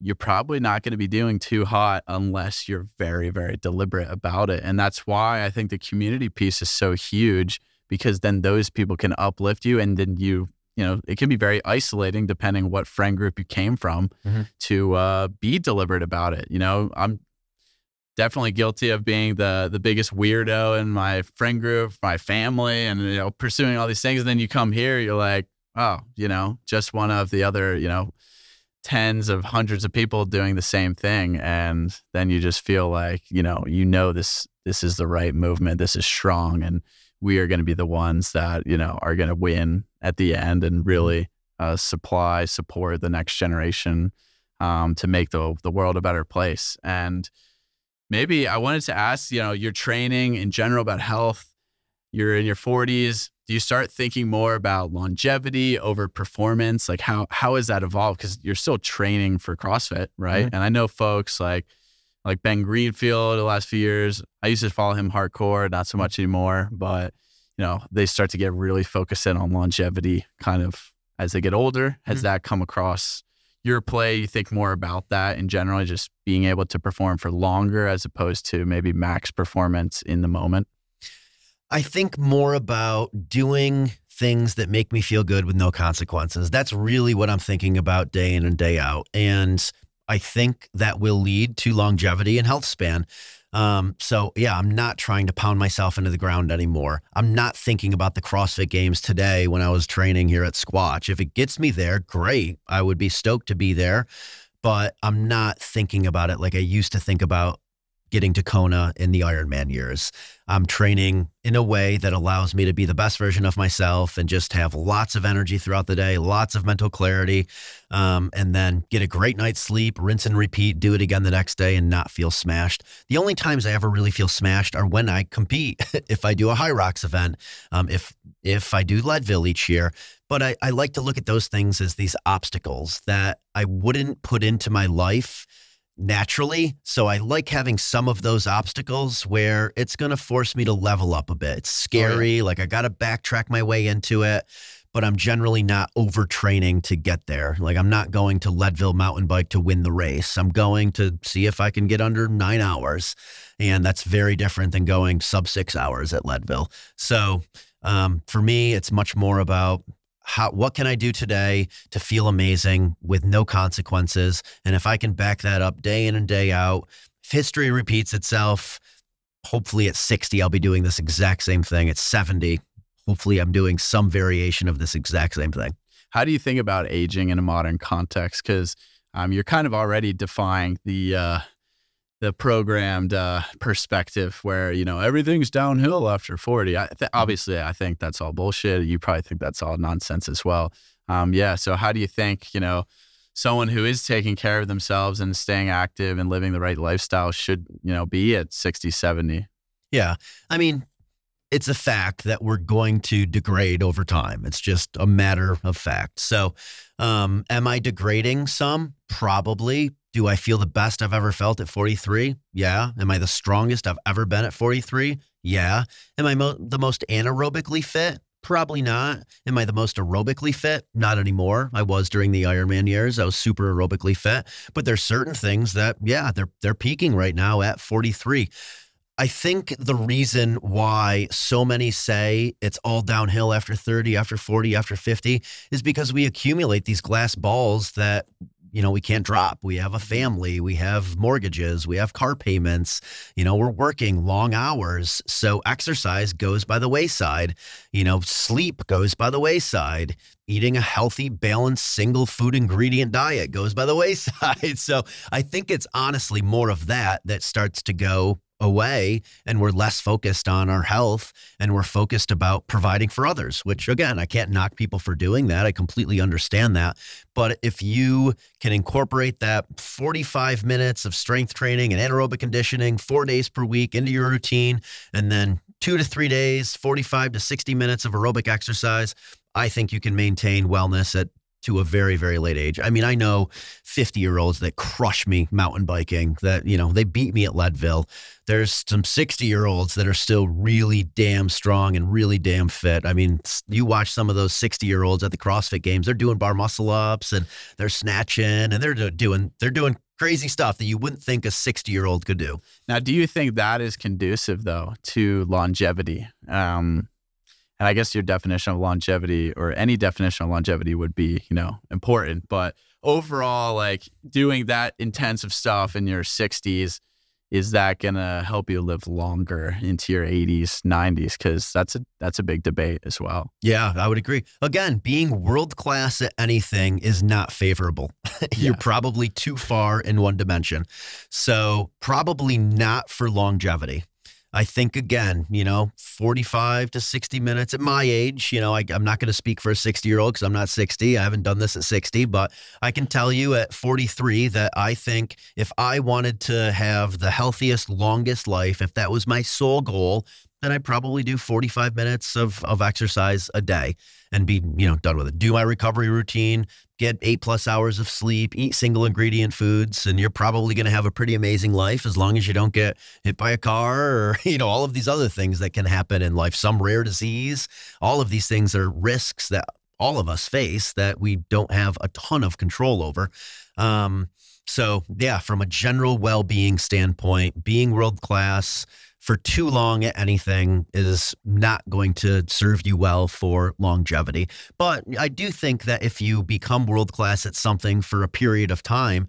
you're probably not going to be doing too hot unless you're very, very deliberate about it. And that's why I think the community piece is so huge, because then those people can uplift you, and then you it can be very isolating depending what friend group you came from to be deliberate about it. I'm definitely guilty of being the biggest weirdo in my friend group, my family, and, pursuing all these things. And then you come here, you're like, oh, just one of the other, tens of hundreds of people doing the same thing. And then you just feel like, this is the right movement. This is strong. And we are going to be the ones that, are going to win at the end and really support the next generation to make the world a better place. And maybe I wanted to ask, your training in general about health, you're in your 40s. Do you start thinking more about longevity over performance? Like how has that evolved? Because you're still training for CrossFit, right? And I know folks like Ben Greenfield the last few years, I used to follow him hardcore, not so much anymore, but they start to get really focused in on longevity kind of as they get older. Has that come across your play? You think more about that in general, just being able to perform for longer as opposed to maybe max performance in the moment? I think more about doing things that make me feel good with no consequences. That's really what I'm thinking about day in and day out. And I think that will lead to longevity and health span. So yeah, I'm not trying to pound myself into the ground anymore. I'm not thinking about the CrossFit Games today when I was training here at Squatch. If it gets me there, great. I would be stoked to be there, but I'm not thinking about it like I used to think about getting to Kona in the Ironman years. I'm training in a way that allows me to be the best version of myself and just have lots of energy throughout the day, lots of mental clarity, and then get a great night's sleep, rinse and repeat, do it again the next day and not feel smashed. The only times I ever really feel smashed are when I compete. If I do a High Rocks event, if I do Leadville each year. But I like to look at those things as these obstacles that I wouldn't put into my life naturally. So I like having some of those obstacles where it's going to force me to level up a bit. It's scary. Like I got to backtrack my way into it, but I'm generally not overtraining to get there. Like I'm not going to Leadville mountain bike to win the race. I'm going to see if I can get under 9 hours. And that's very different than going sub 6 hours at Leadville. So for me, it's much more about what can I do today to feel amazing with no consequences? And if I can back that up day in and day out, if history repeats itself, hopefully at 60, I'll be doing this exact same thing. At 70, hopefully I'm doing some variation of this exact same thing. How do you think about aging in a modern context? Because you're kind of already defying the programmed perspective where, everything's downhill after 40. Obviously, I think that's all bullshit. You probably think that's all nonsense as well. So how do you think, someone who is taking care of themselves and staying active and living the right lifestyle should, be at 60, 70? Yeah. I mean, it's a fact that we're going to degrade over time. It's just a matter of fact. So am I degrading some? Probably. Do I feel the best I've ever felt at 43? Yeah. Am I the strongest I've ever been at 43? Yeah. Am I the most anaerobically fit? Probably not. Am I the most aerobically fit? Not anymore. I was during the Ironman years. I was super aerobically fit. But there's certain things that, yeah, they're peaking right now at 43. I think the reason why so many say it's all downhill after 30, after 40, after 50 is because we accumulate these glass balls that we can't drop. We have a family, we have mortgages, we have car payments, we're working long hours. So exercise goes by the wayside, sleep goes by the wayside, eating a healthy, balanced, single food ingredient diet goes by the wayside. So I think it's honestly more of that starts to go away, and we're less focused on our health, and we're focused about providing for others, which again, I can't knock people for doing that. I completely understand that. But if you can incorporate that 45 minutes of strength training and anaerobic conditioning 4 days per week into your routine, and then 2 to 3 days, 45 to 60 minutes of aerobic exercise, I think you can maintain wellness to a very, very late age. I mean, I know 50-year-olds that crush me mountain biking, that, they beat me at Leadville. There's some 60-year-olds that are still really damn strong and really damn fit. I mean, you watch some of those 60-year-olds at the CrossFit Games, they're doing bar muscle ups and they're snatching and they're doing crazy stuff that you wouldn't think a 60-year-old could do. Now, do you think that is conducive though to longevity? And I guess your definition of longevity, or any definition of longevity, would be, important. But overall, like doing that intensive stuff in your 60s, is that going to help you live longer into your 80s, 90s? Because that's a big debate as well. Yeah, I would agree. Again, being world class at anything is not favorable. You're probably too far in one dimension. So probably not for longevity. I think, again, 45 to 60 minutes at my age, I'm not going to speak for a 60-year-old because I'm not 60. I haven't done this at 60, but I can tell you at 43 that I think if I wanted to have the healthiest, longest life, if that was my sole goal, then I'd probably do 45 minutes of exercise a day and be, done with it. Do my recovery routine, get 8+ hours of sleep, eat single ingredient foods, and you're probably going to have a pretty amazing life as long as you don't get hit by a car or, all of these other things that can happen in life, some rare disease. All of these things are risks that all of us face that we don't have a ton of control over. So yeah, from a general well-being standpoint, being world-class for too long at anything is not going to serve you well for longevity. But I do think that if you become world-class at something for a period of time,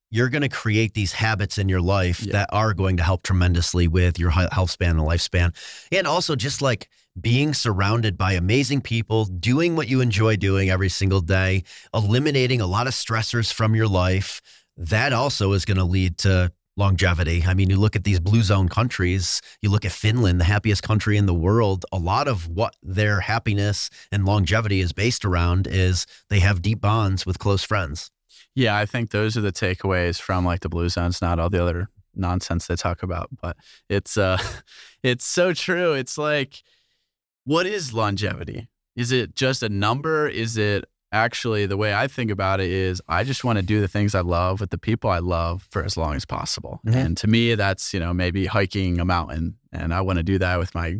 you're going to create these habits in your life that are going to help tremendously with your health span and lifespan. And also just like being surrounded by amazing people, doing what you enjoy doing every single day, eliminating a lot of stressors from your life, that also is going to lead to longevity. I mean, you look at these blue zone countries, you look at Finland, the happiest country in the world. A lot of what their happiness and longevity is based around is they have deep bonds with close friends. Yeah, I think those are the takeaways from like the blue zones, not all the other nonsense they talk about. But it's so true. It's like, what is longevity? Is it just a number? Is it actually, the way I think about it is I just want to do the things I love with the people I love for as long as possible. Mm-hmm. And to me, that's, maybe hiking a mountain. And I want to do that with my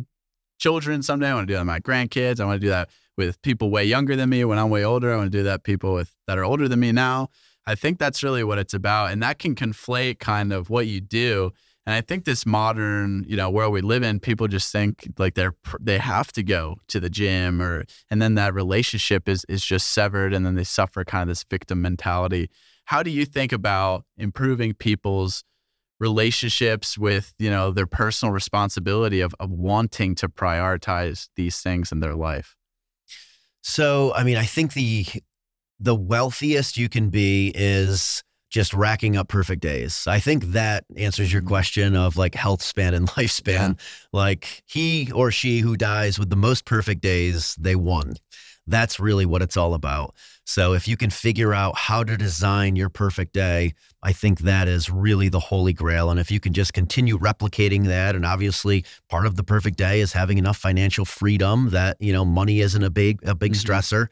children someday. I want to do that with my grandkids. I want to do that with people way younger than me when I'm way older. I want to do that with people that are older than me now. I think that's really what it's about. And that can conflate kind of what you do. And I think this modern, world we live in, people just think like they have to go to the gym, and then that relationship is just severed, and then they suffer kind of this victim mentality. How do you think about improving people's relationships with, their personal responsibility of wanting to prioritize these things in their life? So, I mean, I think the wealthiest you can be is just racking up perfect days. I think that answers your question of like health span and lifespan. Yeah. Like he or she who dies with the most perfect days, they won. That's really what it's all about. So if you can figure out how to design your perfect day, I think that is really the holy grail. And if you can just continue replicating that, and obviously part of the perfect day is having enough financial freedom that, money isn't a big stressor.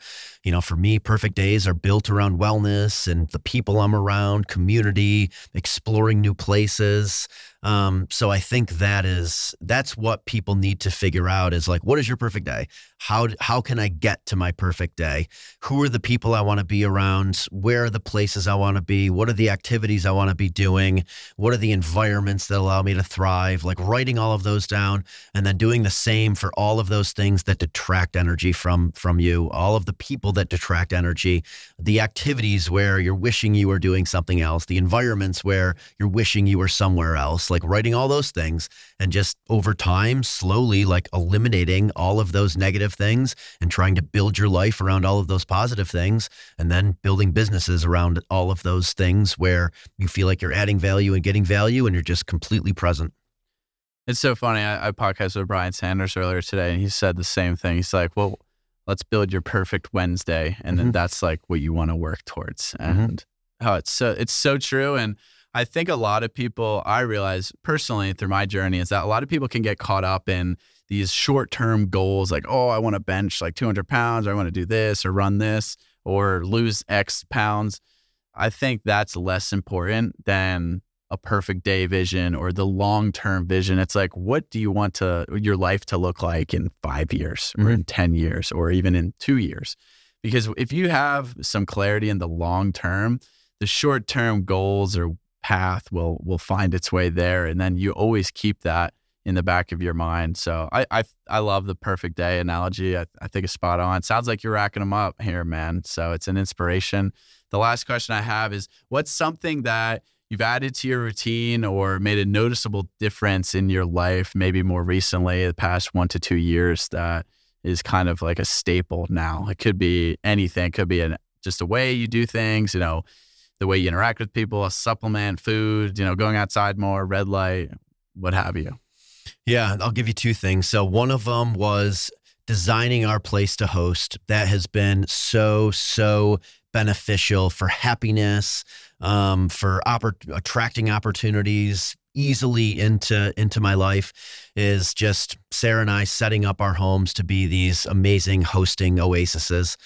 For me, perfect days are built around wellness and the people I'm around, community, exploring new places. So I think that's what people need to figure out is like, what is your perfect day? How can I get to my perfect day? Who are the people I want to be around? Where are the places I want to be? What are the activities I want to be doing? What are the environments that allow me to thrive? Like writing all of those down and then doing the same for all of those things that detract energy from you, all of the people that detract energy, the activities where you're wishing you were doing something else, the environments where you're wishing you were somewhere else, like writing all those things and just over time, slowly like eliminating all of those negative things and trying to build your life around all of those positive things. And then building businesses around all of those things where you feel like you're adding value and getting value and you're just completely present. It's so funny. I podcasted with Brian Sanders earlier today, and he said the same thing. He's like, well, let's build your perfect Wednesday. And then that's like what you want to work towards. And how it's so true. And I think a lot of people, I realize personally through my journey, is that a lot of people can get caught up in these short-term goals like, oh, I want to bench like 200 pounds, or I want to do this or run this or lose X pounds. I think that's less important than a perfect day vision or the long-term vision. It's like, what do you want your life to look like in 5 years or in 10 years or even in 2 years? Because if you have some clarity in the long term, the short-term goals or path will find its way there. And then you always keep that in the back of your mind. So I love the perfect day analogy. I think it's spot on. Sounds like you're racking them up here, man. So it's an inspiration. The last question I have is, what's something that you've added to your routine or made a noticeable difference in your life, maybe more recently, the past 1 to 2 years, that is kind of like a staple now? It could be anything. It could be just the way you do things, the way you interact with people, a supplement, food, going outside more, red light, what have you. Yeah, I'll give you 2 things. So one of them was designing our place to host. That has been so beneficial for happiness, for attracting opportunities easily into my life, is just Sarah and I setting up our homes to be these amazing hosting oases.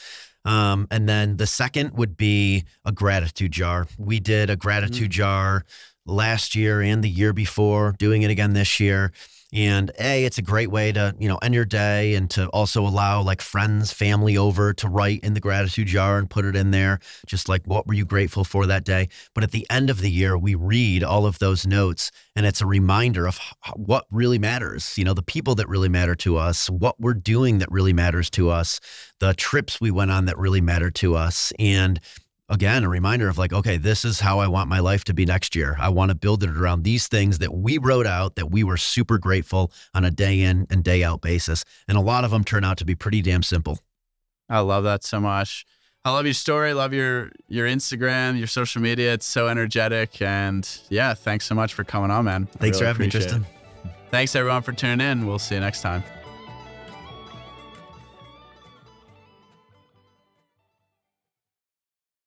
And then the second would be a gratitude jar. We did a gratitude jar last year and the year before, doing it again this year. And it's a great way to, end your day, and to also allow like friends, family over to write in the gratitude jar and put it in there, just like, what were you grateful for that day? But at the end of the year, we read all of those notes, and it's a reminder of what really matters, the people that really matter to us, what we're doing that really matters to us, the trips we went on that really matter to us. And again, a reminder of like, okay, this is how I want my life to be next year. I want to build it around these things that we wrote out, that we were super grateful on a day in and day out basis. And a lot of them turn out to be pretty damn simple. I love that so much. I love your story. Love your Instagram, your social media. It's so energetic. And yeah, thanks so much for coming on, man. Thanks for having me, Tristan. Thanks everyone for tuning in. We'll see you next time.